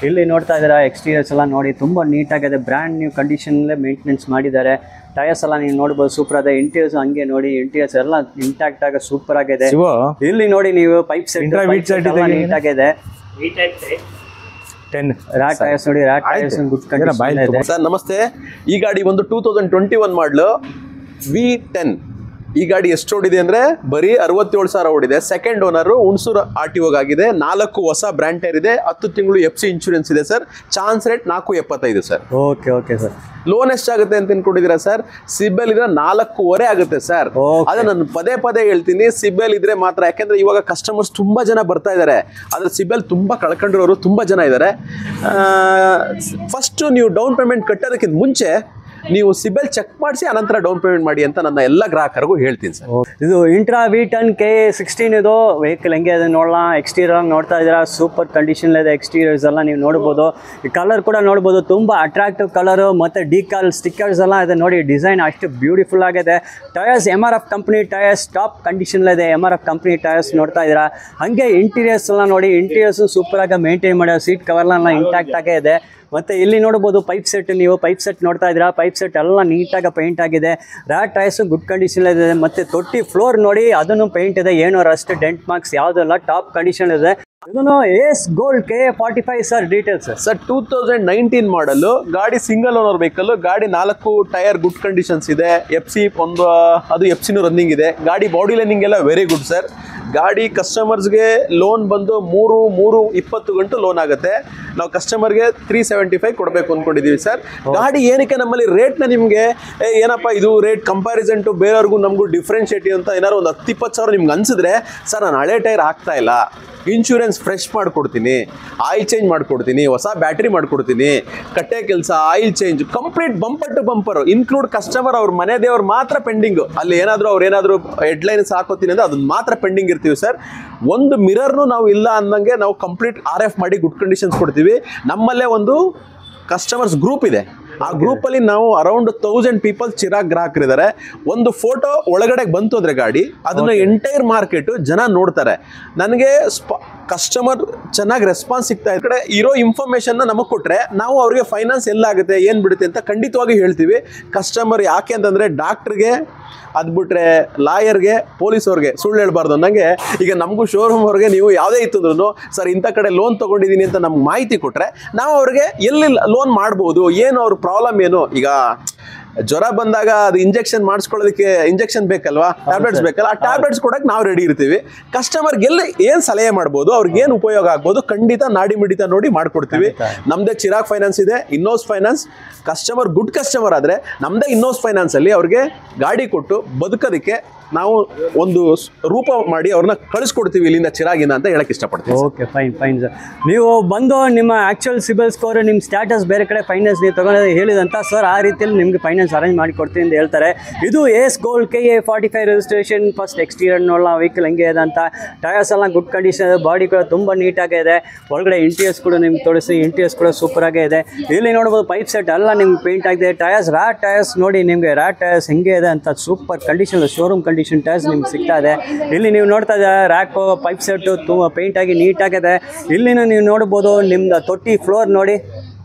ಇಲ್ಲಿ ನೋಡ್ತಾ ಇದ್ದೀರಾ, ಎಕ್ಸ್ಟೀರಿಯರ್ಸ್ ಎಲ್ಲ ನೋಡಿ ತುಂಬ ನೀಟಾಗಿದೆ. ಬ್ರ್ಯಾಂಡ್ ನ್ಯೂ ಕಂಡೀಷನಲ್ಲೇ ಮೇಂಟೆನೆನ್ಸ್ ಮಾಡಿದ್ದಾರೆ. ಟೈರ್ಸ್ ಎಲ್ಲ ನೀವು ನೋಡ್ಬೋದು, ಸೂಪರ್ ಆಗಿದೆ. ಇಂಟೀರಿಯರ್ಸ್ ಹಂಗೆ ನೋಡಿ, ಇಂಟೀರಿಯರ್ಸ್ ಎಲ್ಲ ಇಂಟ್ಯಾಕ್ಟ್ ಆಗಿ ಸೂಪರ್ ಆಗಿದೆ. ಇಲ್ಲಿ ನೋಡಿ ನೀವು ಪೈಪ್ ಸೆಟ್ ನೀಟಾಗಿದೆ. 10 ರ್ಯಾಟ್ ಟೈರ್ಸ್ ನೋಡಿ, ರ್ಯಾಟ್ ಟೈರ್ಸ್ ಗುಡ್ ಕಂಡೀಷನ್ ಇದೆ. ಸರ್ ನಮಸ್ತೆ. ಈ ಗಾಡಿ ಬಂದು 2021 ಮಾಡಲು V10. ಈ ಗಾಡಿ ಎಷ್ಟು ಓಡಿದೆ ಅಂದರೆ ಬರೀ 67,000 ಓಡಿದೆ. ಸೆಕೆಂಡ್ ಓನರು ಹುಣಸೂರು RTO ಆಗಿದೆ. 4 ಹೊಸ ಬ್ರ್ಯಾಂಡ್ ಟೈರ್ ಇದೆ. 10 ತಿಂಗಳು FC ಇನ್ಶೂರೆನ್ಸ್ ಇದೆ sir. Chance rate 4.75 sir. Okay sir. Loan ಎಷ್ಟಾಗುತ್ತೆ ಅಂತ ಅನ್ಕೊಂಡಿದ್ದೀರಾ ಸರ್? ಸಿಬಿಲ್ ಇದ್ರೆ 4.5 ಆಗುತ್ತೆ ಸರ್. ಅದೇ ನಾನು ಪದೇ ಪದೇ ಹೇಳ್ತೀನಿ, ಸಿಬಿಲ್ ಇದ್ರೆ ಮಾತ್ರ. ಯಾಕೆಂದ್ರೆ ಇವಾಗ ಕಸ್ಟಮರ್ಸ್ ತುಂಬಾ ಜನ ಬರ್ತಾ ಇದ್ದಾರೆ. ಆದ್ರೆ ಸಿಬಿಲ್ ತುಂಬಾ ಕಳ್ಕೊಂಡಿರೋರು ತುಂಬಾ ಜನ ಇದ್ದಾರೆ. ಫಸ್ಟ್ ನೀವು ಡೌನ್ ಪೇಮೆಂಟ್ ಕಟ್ಟೋದಕ್ಕಿಂತ ಮುಂಚೆ ನೀವು ಸಿಬಿಲ್ ಚೆಕ್ ಮಾಡಿಸಿ ಅನಂತರ ಡೌನ್ ಪೇಮೆಂಟ್ ಮಾಡಿ ಅಂತ ನನ್ನ ಎಲ್ಲ ಗ್ರಾಹಕರಿಗೂ ಹೇಳ್ತೀನಿ ಸರ್. ಇದು ಇಂಟ್ರಾ V10 KA16 ಇದು ವೆಹಿಕಲ್ ಹೆಂಗೆ ಇದೆ ನೋಡೋಣ. ಎಕ್ಸ್ಟೀರಿಯರ್ ನೋಡ್ತಾ ಇದ್ದೀರಾ, ಸೂಪರ್ ಕಂಡೀಷನ್ ಇದೆ. ಎಕ್ಸ್ಟೀರಿಯರ್ಸ್ ಎಲ್ಲ ನೀವು ನೋಡ್ಬೋದು. ಈ ಕಲರ್ ಕೂಡ ನೋಡ್ಬೋದು, ತುಂಬ ಅಟ್ರಾಕ್ಟಿವ್ ಕಲರು. ಮತ್ತು ಡಿಕಾಲ್ ಸ್ಟಿಕ್ಕರ್ಸ್ ಎಲ್ಲ ಇದೆ ನೋಡಿ. ಡಿಸೈನ್ ಅಷ್ಟು ಬ್ಯೂಟಿಫುಲ್ ಆಗಿದೆ. Tyres MRF company tyres top condition ಇದೆ. MRF ಕಂಪ್ನಿ ಟೈರ್ಸ್ ನೋಡ್ತಾ ಇದ್ದೀರಾ. ಹಾಗೆ ಇಂಟೀರಿಯರ್ಸ್ ಎಲ್ಲ ನೋಡಿ, ಇಂಟೀರಿಯರ್ಸು ಸೂಪರಾಗಿ ಮೇಂಟೈನ್ ಮಾಡ್ಯಾರ. ಸೀಟ್ ಕವರ್ಲೆಲ್ಲ ಇಂಟ್ಯಾಕ್ಟ್ ಆಗೇ ಇದೆ. ಮತ್ತು ಇಲ್ಲಿ ನೋಡ್ಬೋದು ಪೈಪ್ ಸೆಟ್. ನೀವು ಪೈಪ್ ಸೆಟ್ ನೋಡ್ತಾ ಇದ್ದೀರಾ, ಪೈಪ್ ಸೆಟ್ ಎಲ್ಲ ನೀಟಾಗಿ ಪೇಂಟ್ ಆಗಿದೆ. ರ್ಯಾಟ್ ಟೈರ್ಸು ಗುಡ್ ಕಂಡೀಷನ್ ಇದೆ. ಮತ್ತು ತೊಟ್ಟಿ ಫ್ಲೋರ್ ನೋಡಿ, ಅದನ್ನು ಪೇಂಟ್ ಇದೆ. ಏನೋ ರಸ್ಟ್ ಡೆಂಟ್ ಮಾರ್ಕ್ಸ್ ಯಾವುದೆಲ್ಲ ಟಾಪ್ ಕಂಡೀಷನ್ ಇದೆ. ಇದನ್ನು AS Gold KA45 sir. Details sir 2019 ಮಾಡಲು ಗಾಡಿ ಸಿಂಗಲ್ ಓನರ್ ವೆಹಿಕಲ್. ಗಾಡಿ 4 ಟೈರ್ ಗುಡ್ ಕಂಡೀಷನ್ಸ್ ಇದೆ. FC ಅದು FCನೂ ರನ್ನಿಂಗ್ ಇದೆ. ಗಾಡಿ ಬಾಡಿ ಲೈನಿಂಗ್ ಎಲ್ಲ ವೆರಿ ಗುಡ್ ಸರ್. ಗಾಡಿ ಕಸ್ಟಮರ್ಸ್ಗೆ ಲೋನ್ ಬಂದು 320 ಗಂಟು ಲೋನ್ ಆಗುತ್ತೆ. ನಾವು ಕಸ್ಟಮರ್ಗೆ 375 ಕೊಡಬೇಕು ಅಂದ್ಕೊಂಡಿದ್ದೀವಿ ಸರ್. ಗಾಡಿ ಏನಕ್ಕೆ ನಮ್ಮಲ್ಲಿ ರೇಟ್ನ ನಿಮಗೆ ಏನಪ್ಪ ಇದು ರೇಟ್ ಕಂಪ್ಯಾರಿಸನ್ ಟು ಬೇರೆಯವ್ರಿಗೂ ನಮಗೂ ಡಿಫ್ರೆನ್ಷಿಯೇಟ್ ಅಂತ ಏನಾದ್ರು ಒಂದು 10-20 ಸಾವಿರ ನಿಮ್ಗೆ ಅನ್ಸಿದ್ರೆ ಸರ್ ನಾನು ಹಳೆ ಟೈರ್ ಹಾಕ್ತಾ ಇಲ್ಲ, ಇನ್ಶೂರೆನ್ಸ್ ಫ್ರೆಶ್ ಮಾಡಿಕೊಡ್ತೀನಿ, ಆಯಿಲ್ ಚೇಂಜ್ ಮಾಡಿಕೊಡ್ತೀನಿ, ಹೊಸ ಬ್ಯಾಟ್ರಿ ಮಾಡಿಕೊಡ್ತೀನಿ, ಕಟ್ಟೆ ಕೆಲಸ, oil change complete bumper to bumper include customer ಅವ್ರ ಮನೆ ದೇವ್ರು ಮಾತ್ರ ಪೆಂಡಿಂಗು. ಅಲ್ಲಿ ಅವ್ರು ಏನಾದರೂ ಹೆಡ್ಲೈನ್ಸ್ ಹಾಕೋತೀನಿ ಅಂದರೆ ಅದನ್ನ ಮಾತ್ರ ಪೆಂಡಿಂಗ್ ಇರ್ತೀವಿ ಸರ್. ಒಂದು ಮಿರರ್ನು ನಾವು ಇಲ್ಲ ಅನ್ನಂಗೆ ನಾವು ಕಂಪ್ಲೀಟ್ RF ಮಾಡಿ ಗುಡ್ ಕಂಡೀಷನ್ಸ್ ಕೊಡ್ತೀವಿ. ನಮ್ಮಲ್ಲೇ ಒಂದು ಕಸ್ಟಮರ್ಸ್ ಗ್ರೂಪ್ ಇದೆ. ಆ ಗ್ರೂಪಲ್ಲಿ ನಾವು ಅರೌಂಡ್ 1000 ಪೀಪಲ್ ಚಿರಾಗ್ ಗ್ರಾಹಕರಿದ್ದಾರೆ. ಒಂದು ಫೋಟೋ ಒಳಗಡೆ ಬಂತು ಅಂದರೆ ಗಾಡಿ ಅದನ್ನ ಎಂಟೈರ್ ಮಾರ್ಕೆಟ್ ಜನ ನೋಡ್ತಾರೆ. ನನಗೆ ಕಸ್ಟಮರ್ ಚೆನ್ನಾಗಿ ರೆಸ್ಪಾನ್ಸ್ ಸಿಗ್ತಾ ಇದೆ. ಕಡೆ ಇರೋ ಇನ್ಫಾರ್ಮೇಷನ್ನ ನಮಗೆ ಕೊಟ್ಟರೆ ನಾವು ಅವ್ರಿಗೆ ಫೈನಾನ್ಸ್ ಎಲ್ಲಾಗುತ್ತೆ ಏನು ಬಿಡುತ್ತೆ ಅಂತ ಖಂಡಿತವಾಗಿ ಹೇಳ್ತೀವಿ. ಕಸ್ಟಮರ್ ಯಾಕೆ ಅಂತಂದರೆ ಡಾಕ್ಟ್ರಿಗೆ ಅದು ಬಿಟ್ರೆ ಲಾಯರ್ಗೆ ಪೊಲೀಸವ್ರಿಗೆ ಸುಳ್ಳು ಹೇಳ್ಬಾರ್ದು ಅನ್ನಂಗೆ ಈಗ ನಮಗೂ ಶೋರೂಮ್ ಅವ್ರಿಗೆ ನೀವು ಯಾವುದೇ ಇತ್ತು ಅಂದ್ರೂ ಸರ್ ಇಂಥ ಕಡೆ ಲೋನ್ ತೊಗೊಂಡಿದ್ದೀನಿ ಅಂತ ನಮ್ಗೆ ಮಾಹಿತಿ ಕೊಟ್ಟರೆ ನಾವು ಅವ್ರಿಗೆ ಎಲ್ಲಿ ಲೋನ್ ಮಾಡ್ಬೋದು, ಏನು ಅವ್ರ ಪ್ರಾಬ್ಲಮ್ ಏನು. ಈಗ ಜ್ವರ ಬಂದಾಗ ಅದು ಇಂಜೆಕ್ಷನ್ ಮಾಡಿಸ್ಕೊಳ್ಳೋದಕ್ಕೆ ಇಂಜೆಕ್ಷನ್ ಬೇಕಲ್ವಾ, ಟ್ಯಾಬ್ಲೆಟ್ಸ್ ಬೇಕಲ್ಲ, ಆ ಟ್ಯಾಬ್ಲೆಟ್ಸ್ ಕೊಡಕ್ಕೆ ನಾವು ರೆಡಿ ಇರ್ತೀವಿ. ಕಸ್ಟಮರ್ಗೆ ಎಲ್ಲಿ ಏನು ಸಲಹೆ ಮಾಡ್ಬೋದು, ಅವ್ರಿಗೆ ಏನು ಉಪಯೋಗ ಆಗ್ಬೋದು ಖಂಡಿತ ನಾಡಿ ಮಿಡಿತ ನೋಡಿ ಮಾಡ್ಕೊಡ್ತೀವಿ. ನಮ್ಮದೇ ಚಿರಾಗ್ ಫೈನಾನ್ಸ್ ಇದೆ, ಇನ್ನೋಸ್ ಫೈನಾನ್ಸ್. ಕಸ್ಟಮರ್ ಗುಡ್ ಕಸ್ಟಮರ್ ಆದರೆ ನಮ್ಮದೇ ಇನ್ನೋಸ್ ಫೈನಾನ್ಸಲ್ಲಿ ಅವ್ರಿಗೆ ಗಾಡಿ ಕೊಟ್ಟು ಬದುಕೋದಕ್ಕೆ ನಾವು ಒಂದು ರೂಪ ಮಾಡಿ ಅವ್ರನ್ನ ಕಳಿಸ್ಕೊಡ್ತೀವಿ ಇಲ್ಲಿಂದ ಚಿರಾಗಿನ ಅಂತ ಹೇಳಕ್ ಇಷ್ಟಪಡ್ತೀವಿ. Okay, fine sir. ನೀವು ಬಂದು ನಿಮ್ಮ ಆ್ಯಕ್ಚುಯಲ್ ಸಿಬಿಲ್ ಸ್ಕೋರ್, ನಿಮ್ಮ ಸ್ಟ್ಯಾಟಸ್ ಬೇರೆ ಕಡೆ ಫೈನಾನ್ಸ್ ನೀವು ತಗೊಂಡು ಹೇಳಿದಂಥ ಸರ್ ಆ ರೀತಿಯಲ್ಲಿ ನಿಮಗೆ ಫೈನಾನ್ಸ್ ಅರೇಂಜ್ ಮಾಡಿ ಕೊಡ್ತೀನಿ ಅಂತ ಹೇಳ್ತಾರೆ. ಇದು ACE Gold KA 45 registration. First exterior ನೋಡೋಣ, ವೆಹಿಕಲ್ ಹೆಂಗೆ ಇದೆ ಅಂತ. ಟಯರ್ಸ್ ಎಲ್ಲ ಗುಡ್ ಕಂಡೀಷನ್ ಇದೆ, ಬಾಡಿ ಕೂಡ ತುಂಬ ನೀಟಾಗೇ ಇದೆ. ಒಳಗಡೆ ಇಂಟೀರಿಯರ್ಸ್ ಕೂಡ ನಿಮ್ಗೆ ತೋರಿಸಿ, ಇಂಟೀರಿಯರ್ಸ್ ಕೂಡ ಸೂಪರಾಗೇ ಇದೆ. ಇಲ್ಲಿ ನೋಡ್ಬೋದು ಪೈಪ್ ಸೆಟ್ ಎಲ್ಲ ನಿಮ್ಗೆ ಪೇಂಟ್ ಆಗಿದೆ. ಟಯರ್ಸ್ ಟಯರ್ಸ್ ನೋಡಿ ನಿಮಗೆ ಟಯರ್ಸ್ ಹೆಂಗೆ ಇದೆ ಅಂತ super condition, showroom condition tyres ನಿಮ್ಗೆ ಸಿಗ್ತಾ ಇದೆ. ಇಲ್ಲಿ ನೀವು ನೋಡ್ತಾ ಇದ್ದಾರೆ ರ್ಯಾಕ್ ಪೈಪ್ ಸೆಟ್ ತುಂಬ ಪೇಂಟ್ ಆಗಿ ನೀಟಾಗಿದೆ. ಇಲ್ಲಿನೂ ನೀವು ನೋಡ್ಬೋದು ನಿಮ್ದು ತೊಟ್ಟಿ ಫ್ಲೋರ್ ನೋಡಿ.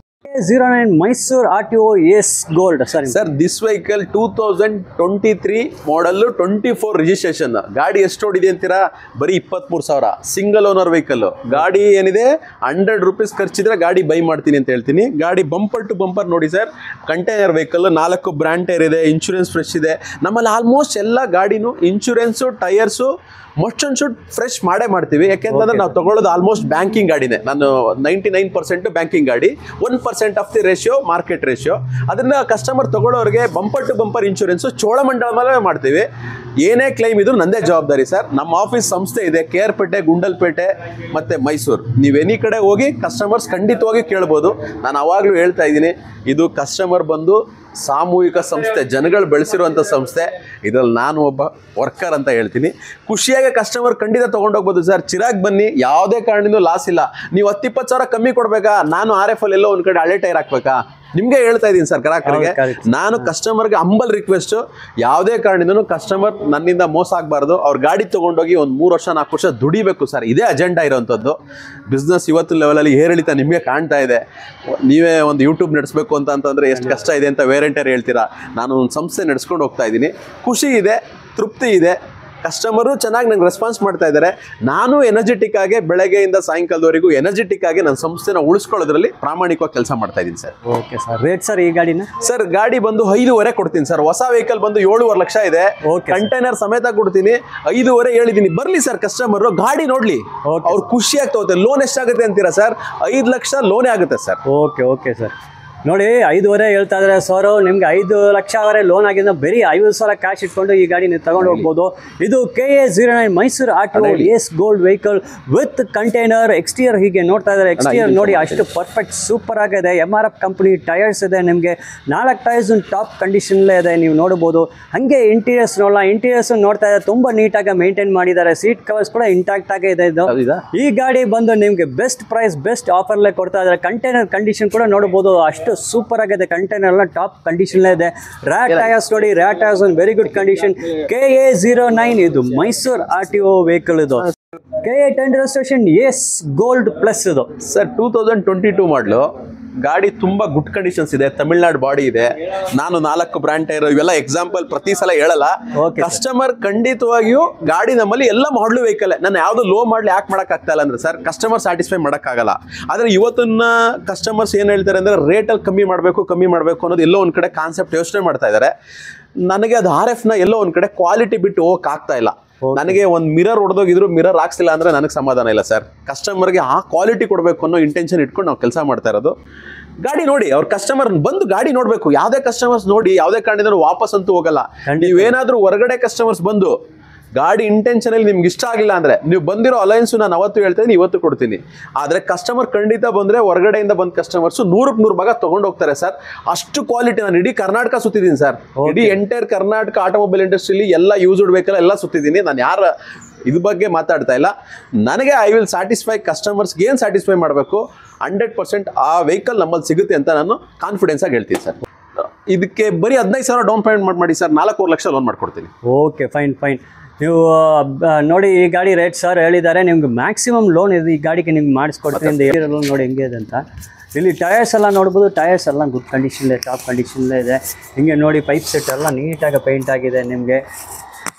09 Mysuru RTO ACE Gold sir. This vehicle 2023 model, 24 registration. ಗಾಡಿ ಎಷ್ಟು ಓಡಿದೆ ಅಂತೀರಾ? ಬರೀ 23,000. Single owner vehicle. ಗಾಡಿ ಏನಿದೆ 100 ರೂಪೀಸ್ ಖರ್ಚಿದ್ರೆ ಗಾಡಿ ಬೈ ಮಾಡ್ತೀನಿ ಅಂತ ಹೇಳ್ತೀನಿ. ಗಾಡಿ ಬಂಪರ್ ಟು ಬಂಪರ್ ನೋಡಿ sir. Container vehicle, 4 brand tyre ಇದೆ, ಇನ್ಶೂರೆನ್ಸ್ ಫ್ರೆಶ್ ಇದೆ. ನಮ್ಮಲ್ಲಿ ಆಲ್ಮೋಸ್ಟ್ ಎಲ್ಲ ಗಾಡಿನೂ insurance, tyres must and should fresh ಮಾಡೇ ಮಾಡ್ತೀವಿ. ಯಾಕೆಂತಂದ್ರೆ ನಾವು ತಗೊಳ್ಳೋದು ಆಲ್ಮೋಸ್ಟ್ ಬ್ಯಾಂಕಿಂಗ್ ಗಾಡಿನೇ. ನಾನು 99% ಬ್ಯಾಂಕಿಂಗ್ ಗಾಡಿ, 1% of the ratio market ratio. ಅದನ್ನ ಕಸ್ಟಮರ್ ತಗೊಳ್ಳೋರಿಗೆ bumper to bumper insurance Cholamandalam ಮೇಲೆ ಮಾಡ್ತೀವಿ. ಏನೇ ಕ್ಲೈಮ್ ಇದ್ರು ನಂದೇ ಜವಾಬ್ದಾರಿ ಸರ್. ನಮ್ಮ ಆಫೀಸ್ ಸಂಸ್ಥೆ ಇದೆ KR ಪೇಟೆ, ಗುಂಡಲ್ಪೇಟೆ ಮತ್ತು ಮೈಸೂರು. ನೀವು ಎನಿ ಕಡೆ ಹೋಗಿ ಕಸ್ಟಮರ್ಸ್ ಖಂಡಿತವಾಗಿ ಕೇಳ್ಬೋದು. ನಾನು ಅವಾಗಲೂ ಹೇಳ್ತಾ ಇದ್ದೀನಿ, ಇದು ಕಸ್ಟಮರ್ ಬಂದು ಸಾಮೂಹಿಕ ಸಂಸ್ಥೆ, ಜನಗಳು ಬೆಳೆಸಿರುವಂಥ ಸಂಸ್ಥೆ. ಇದರಲ್ಲಿ ನಾನು ಒಬ್ಬ ವರ್ಕರ್ ಅಂತ ಹೇಳ್ತೀನಿ. ಖುಷಿಯಾಗಿ ಕಸ್ಟಮರ್ ಖಂಡಿತ ತೊಗೊಂಡೋಗ್ಬೋದು ಸರ್. ಚಿರಾಗ್ ಬನ್ನಿ, ಯಾವುದೇ ಕಾರಣದಿಂದ ಲಾಸ್ ಇಲ್ಲ. ನೀವು 10-20 ಸಾವಿರ ಕಮ್ಮಿ ಕೊಡಬೇಕಾ? ನಾನು RF ಅಲ್ಲಿ ಎಲ್ಲೋ ಒಂದು ಕಡೆ ಹಳೆ ಟೈರ್ ಹಾಕ್ಬೇಕಾ? ನಿಮಗೆ ಹೇಳ್ತಾ ಇದ್ದೀನಿ ಸರ್ ಗ್ರಾಹಕರಿಗೆ. ನಾನು ಕಸ್ಟಮರ್ಗೆ ಹಂಬಲ್ ರಿಕ್ವೆಸ್ಟು, ಯಾವುದೇ ಕಾರಣದಿಂದನೂ ಕಸ್ಟಮರ್ ನನ್ನಿಂದ ಮೋಸ ಆಗಬಾರ್ದು. ಅವ್ರ ಗಾಡಿ ತೊಗೊಂಡೋಗಿ ಒಂದು 3 ವರ್ಷ 4 ವರ್ಷ ದುಡಿಬೇಕು ಸರ್. ಇದೇ ಅಜೆಂಡಾ ಇರೋವಂಥದ್ದು. ಬಿಸ್ನೆಸ್ ಇವತ್ತು ಲೆವೆಲಲ್ಲಿ ಏರಿಳಿತ ನಿಮಗೆ ಕಾಣ್ತಾ ಇದೆ. ನೀವೇ ಒಂದು ಯೂಟ್ಯೂಬ್ ನಡೆಸಬೇಕು ಅಂತಂದರೆ ಎಷ್ಟು ಕಷ್ಟ ಇದೆ ಅಂತ ವೇರೆಂಟರ್ ಹೇಳ್ತೀರಾ. ನಾನು ಒಂದು ಸಂಸ್ಥೆ ನಡೆಸ್ಕೊಂಡು ಹೋಗ್ತಾ ಇದ್ದೀನಿ. ಖುಷಿ ಇದೆ, ತೃಪ್ತಿ ಇದೆ. ಕಸ್ಟಮರು ಚೆನ್ನಾಗಿ ನಂಗೆ ರೆಸ್ಪಾನ್ಸ್ ಮಾಡ್ತಾ ಇದ್ದಾರೆ. ನಾನು ಎನರ್ಜೆಟಿಕ್ ಆಗಿ ಬೆಳಗ್ಗೆಯಿಂದ ಸಾಯಂಕಾಲದವರೆಗೂ ಎನರ್ಜೆಟಿಕ್ ಆಗಿ ನನ್ನ ಸಂಸ್ಥೆನ ಉಳಿಸ್ಕೊಳ್ಳೋದ್ರಲ್ಲಿ ಪ್ರಾಮಾಣಿಕವಾಗಿ ಕೆಲಸ ಮಾಡ್ತಾ ಇದ್ದೀನಿ sir. Okay sir. Rate sir ಈ ಗಾಡಿನ? ಸರ್ ಗಾಡಿ ಬಂದು 5.5 ಕೊಡ್ತೀನಿ ಸರ್. ಹೊಸ ವೆಹಿಕಲ್ ಬಂದು 7.5 ಲಕ್ಷ ಇದೆ. ಕಂಟೈನರ್ ಸಮೇತ ಕೊಡ್ತೀನಿ. 5.5 ಹೇಳಿದ್ದೀನಿ. ಬರಲಿ ಸರ್ ಕಸ್ಟಮರ್, ಗಾಡಿ ನೋಡ್ಲಿ, ಅವ್ರು ಖುಷಿ ಆಗ್ತಾ. ಲೋನ್ ಎಷ್ಟಾಗುತ್ತೆ ಅಂತೀರಾ ಸರ್? 5 ಲಕ್ಷ ಲೋನೇ ಆಗುತ್ತೆ ಸರ್. Okay sir. ನೋಡಿ 5.5 ಹೇಳ್ತಾ ಇದ್ದಾರೆ ಸರ್. ನಿಮ್ಗೆ 5 ಲಕ್ಷವರೆ ಲೋನ್ ಆಗಿದ್ದು ಬರೀ 50,000 ಕ್ಯಾಶ್ ಇಟ್ಕೊಂಡು ಈ ಗಾಡಿ ನೀವು ತಗೊಂಡು ಹೋಗ್ಬೋದು. ಇದು KA 09 Mysuru RTO ACE Gold vehicle with container. Exterior ಹೀಗೆ ನೋಡ್ತಾ ಇದ್ದಾರೆ. ಎಕ್ಸ್ಟೀರಿಯರ್ ನೋಡಿ ಅಷ್ಟು ಪರ್ಫೆಕ್ಟ್ ಸೂಪರ್ ಆಗಿದೆ. MRF ಕಂಪನಿ ಟೈರ್ಸ್ ಇದೆ. ನಿಮಗೆ 4 ಟೈರ್ಸ್ ಟಾಪ್ ಕಂಡೀಷನ್ಲೇ ಇದೆ, ನೀವು ನೋಡ್ಬೋದು. ಹಾಗೆ ಇಂಟೀರಿಯರ್ಸ್ ನೋಡೋಣ. ಇಂಟೀರಿಯರ್ಸ್ ನೋಡ್ತಾ ಇದ್ದಾರೆ, ತುಂಬ ನೀಟಾಗಿ ಮೇಂಟೈನ್ ಮಾಡಿದ್ದಾರೆ. ಸೀಟ್ ಕವರ್ಸ್ ಕೂಡ ಇಂಟ್ಯಾಕ್ಟ್ ಆಗೇ ಇದೆ. ಇದು ಈ ಗಾಡಿ ಬಂದು ನಿಮಗೆ ಬೆಸ್ಟ್ ಪ್ರೈಸ್, ಬೆಸ್ಟ್ ಆಫರ್ಲೇ ಕೊಡ್ತಾ ಇದ್ದಾರೆ. ಕಂಟೈನರ್ ಕಂಡೀಷನ್ ಕೂಡ ನೋಡ್ಬೋದು, ಅಷ್ಟು ಸೂಪರ್ ಆಗಿದೆ. ಕಂಟೈನರ್ ಎಲ್ಲ ಟಾಪ್ ಕಂಡೀಷನ್ ಇದೆ. ರ್ಯಾಟ್ ಟೈರ್ಸ್ ನೋಡಿ, ರ್ಯಾಟ್ ಟೈರ್ಸ್ ಒಂದು ವೆರಿ ಗುಡ್ ಕಂಡೀಷನ್. KA 09 ಇದು ಮೈಸೂರು RTO ವೆಹಿಕಲ್. ಇದು KA 10 registration ACE Gold plus. ಇದು ಸರ್ 2022 ಮಾಡಲು. ಗಾಡಿ ತುಂಬ ಗುಡ್ ಕಂಡೀಷನ್ಸ್ ಇದೆ. ತಮಿಳ್ನಾಡು ಬಾಡಿ ಇದೆ. ನಾನು 4 ಬ್ರ್ಯಾಂಡ್ ಟೈರ್, ಇವೆಲ್ಲ ಎಕ್ಸಾಂಪಲ್ ಪ್ರತಿ ಸಲ ಹೇಳಲ್ಲ. ಕಸ್ಟಮರ್ ಖಂಡಿತವಾಗಿಯೂ ಗಾಡಿ ನಮ್ಮಲ್ಲಿ ಎಲ್ಲ ಮಾಡಲು ವೆಹಿಕಲ್. ನಾನು ಯಾವುದು ಲೋ ಮಾಡಲಿ ಯಾಕೆ ಮಾಡೋಕ್ಕಾಗ್ತಾ ಇಲ್ಲ ಅಂದರೆ ಸರ್, ಕಸ್ಟಮರ್ ಸ್ಯಾಟಿಸ್ಫೈ ಮಾಡೋಕ್ಕಾಗಲ್ಲ. ಆದರೆ ಇವತ್ತಿನ ಕಸ್ಟಮರ್ಸ್ ಏನು ಹೇಳ್ತಾರೆ ಅಂದರೆ ರೇಟಲ್ಲಿ ಕಮ್ಮಿ ಮಾಡಬೇಕು ಅನ್ನೋದು ಎಲ್ಲೋ ಒಂದು ಕಡೆ ಕಾನ್ಸೆಪ್ಟ್ ಯೋಚನೆ ಮಾಡ್ತಾ ಇದ್ದಾರೆ. ನನಗೆ ಅದು RFನ ಎಲ್ಲೋ ಒಂದು ಕಡೆ ಕ್ವಾಲಿಟಿ ಬಿಟ್ಟು ಹೋಗೋಕ್ಕಾಗ್ತಾ ಇಲ್ಲ. ನನಗೆ ಒಂದು ಮಿರರ್ ಹೊಡೆದೋಗಿದ್ರು ಮಿರರ್ ಹಾಕ್ಸಿಲ್ಲ ಅಂದರೆ ನನಗೆ ಸಮಾಧಾನ ಇಲ್ಲ ಸರ್. ಕಸ್ಟಮರ್ಗೆ ಆ ಕ್ವಾಲಿಟಿ ಕೊಡಬೇಕು ಅನ್ನೋ ಇಂಟೆನ್ಷನ್ ಇಟ್ಕೊಂಡು ನಾವು ಕೆಲಸ ಮಾಡ್ತಾ ಇರೋದು. ಗಾಡಿ ನೋಡಿ, ಅವ್ರ ಕಸ್ಟಮರ್ ಬಂದು ಗಾಡಿ ನೋಡಬೇಕು. ಯಾವುದೇ ಕಸ್ಟಮರ್ಸ್ ನೋಡಿ ಯಾವುದೇ ಕಾರಣದಿಂದ ವಾಪಸ್ ಅಂತೂ ಹೋಗಲ್ಲ. ನೀವೇನಾದರೂ ಹೊರಗಡೆ ಕಸ್ಟಮರ್ಸ್ ಬಂದು ಗಾಡಿ ಇಂಟೆನ್ಷನಲ್ಲಿ ನಿಮ್ಗೆ ಇಷ್ಟ ಆಗಿಲ್ಲ ಅಂದರೆ ನೀವು ಬಂದಿರೋ ಅಲಯನ್ಸು ನಾನು ಅವತ್ತು ಹೇಳ್ತೀನಿ, ಇವತ್ತು ಕೊಡ್ತೀನಿ. ಆದರೆ ಕಸ್ಟಮರ್ ಖಂಡಿತ ಬಂದರೆ ಹೊರಗಡೆಯಿಂದ ಬಂದ ಕಸ್ಟಮರ್ಸು 100ಕ್ಕೆ 100 ಭಾಗ ತೊಗೊಂಡು ಹೋಗ್ತಾರೆ ಸರ್. ಅಷ್ಟು ಕ್ವಾಲಿಟಿ. ನಾನು ಇಡೀ ಕರ್ನಾಟಕ ಸುತ್ತಿದ್ದೀನಿ ಸರ್. ಇಡೀ ಎಂಟೈರ್ ಕರ್ನಾಟಕ ಆಟೋಮೊಬೈಲ್ ಇಂಡಸ್ಟ್ರಿಲಿ ಎಲ್ಲ ಯೂಸ್ಡ್ ವೆಹಿಕಲ್ ಎಲ್ಲ ಸುತ್ತಿದ್ದೀನಿ. ನಾನು ಯಾರ ಇದ್ರ ಬಗ್ಗೆ ಮಾತಾಡ್ತಾ ಇಲ್ಲ. ನನಗೆ ಐ ವಿಲ್ ಸ್ಯಾಟಿಸ್ಫೈ ಕಸ್ಟಮರ್ಸ್ಗೆ. ಏನು ಸ್ಯಾಟಿಸ್ಫೈ ಮಾಡಬೇಕು 100% ಆ ವೆಹಿಕಲ್ ನಮ್ಮಲ್ಲಿ ಸಿಗುತ್ತೆ ಅಂತ ನಾನು ಕಾನ್ಫಿಡೆನ್ಸ್ ಆಗಿ ಹೇಳ್ತೀನಿ ಸರ್. ಇದಕ್ಕೆ ಬರೀ 15,000 ಡೌನ್ ಪೇಮೆಂಟ್ ಮಾಡಿ ಸರ್, 4 ಲಕ್ಷ ಲೋನ್ ಮಾಡ್ಕೊಡ್ತೀನಿ. Okay, fine. ನೀವು ನೋಡಿ, ಈ ಗಾಡಿ ರೇಟ್ ಸರ್ ಹೇಳಿದ್ದಾರೆ. ನಿಮ್ಗೆ ಮ್ಯಾಕ್ಸಿಮಮ್ ಲೋನ್ ಇದೆ ಈ ಗಾಡಿಗೆ ನಿಮ್ಗೆ ಮಾಡಿಸ್ಕೊಡ್ತೀನಿ. ನೋಡಿ ಹೆಂಗೆ ಇದೆ ಅಂತ. ಇಲ್ಲಿ ಟಯರ್ಸ್ ಎಲ್ಲ ನೋಡ್ಬೋದು. ಟಯರ್ಸ್ ಎಲ್ಲ ಗುಡ್ ಕಂಡೀಷನ್, ಟಾಪ್ ಕಂಡೀಷನ್ಲೇ ಇದೆ. ಹಿಂಗೆ ನೋಡಿ, ಪೈಪ್ ಸೆಟ್ ಎಲ್ಲ ನೀಟಾಗಿ ಪೇಂಟ್ ಆಗಿದೆ ನಿಮಗೆ.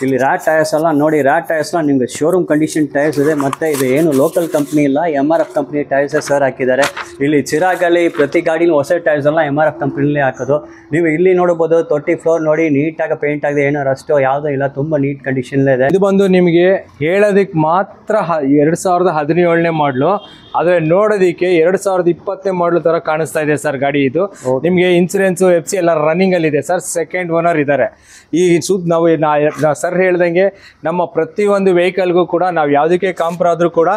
ಇಲ್ಲಿ ರ್ಯಾಟ್ ಟಯರ್ಸ್ ಎಲ್ಲ ನೋಡಿ, ರ್ಯಾಟ್ ಟಯರ್ಸ್ನ ನಿಮಗೆ ಶೋರೂಮ್ ಕಂಡೀಷನ್ ಟಯರ್ಸ್ ಇದೆ. ಮತ್ತು ಇದು ಏನು ಲೋಕಲ್ ಕಂಪ್ನಿ ಇಲ್ಲ, MRF ಕಂಪ್ನಿ ಟಯರ್ಸೇ ಸರ್ ಹಾಕಿದ್ದಾರೆ. ಇಲ್ಲಿ ಚಿರಾಗಲ್ಲಿ ಪ್ರತಿ ಗಾಡಿನೂ ಹೊಸ ಟೈರ್ಸ್ ಎಲ್ಲ MRF ಕಂಪ್ನಿಲೇ ಹಾಕೋದು. ನೀವು ಇಲ್ಲಿ ನೋಡ್ಬೋದು, 30 ಫ್ಲೋರ್ ನೋಡಿ ನೀಟಾಗಿ ಪೇಂಟ್ ಆಗಿದೆ. ಏನೋ ರಸ್ಟು ಯಾವುದೂ ಇಲ್ಲ, ತುಂಬ ನೀಟ್ ಕಂಡೀಷನ್ಲೇ ಇದೆ. ಇದು ಬಂದು ನಿಮಗೆ ಹೇಳೋದಕ್ಕೆ ಮಾತ್ರ 2017ನೇ ಮಾಡಲು, ಆದರೆ ನೋಡೋದಕ್ಕೆ 2020ನೇ ಮಾಡಲು ಥರ ಕಾಣಿಸ್ತಾ ಇದೆ ಸರ್ ಗಾಡಿ. ಇದು ನಿಮಗೆ ಇನ್ಸೂರೆನ್ಸು FC ಎಲ್ಲ ರನ್ನಿಂಗಲ್ಲಿದೆ ಸರ್. ಸೆಕೆಂಡ್ ಓನರ್ ಇದ್ದಾರೆ. ಈ ನಾವು ಸರ್ ಹೇಳ್ದಂಗೆ ನಮ್ಮ ಪ್ರತಿಯೊಂದು ವೆಹಿಕಲ್ಗೂ ಕೂಡ ನಾವು ಯಾವುದಕ್ಕೆ ಕಾಂಪ್ರ ಆದರೂ ಕೂಡ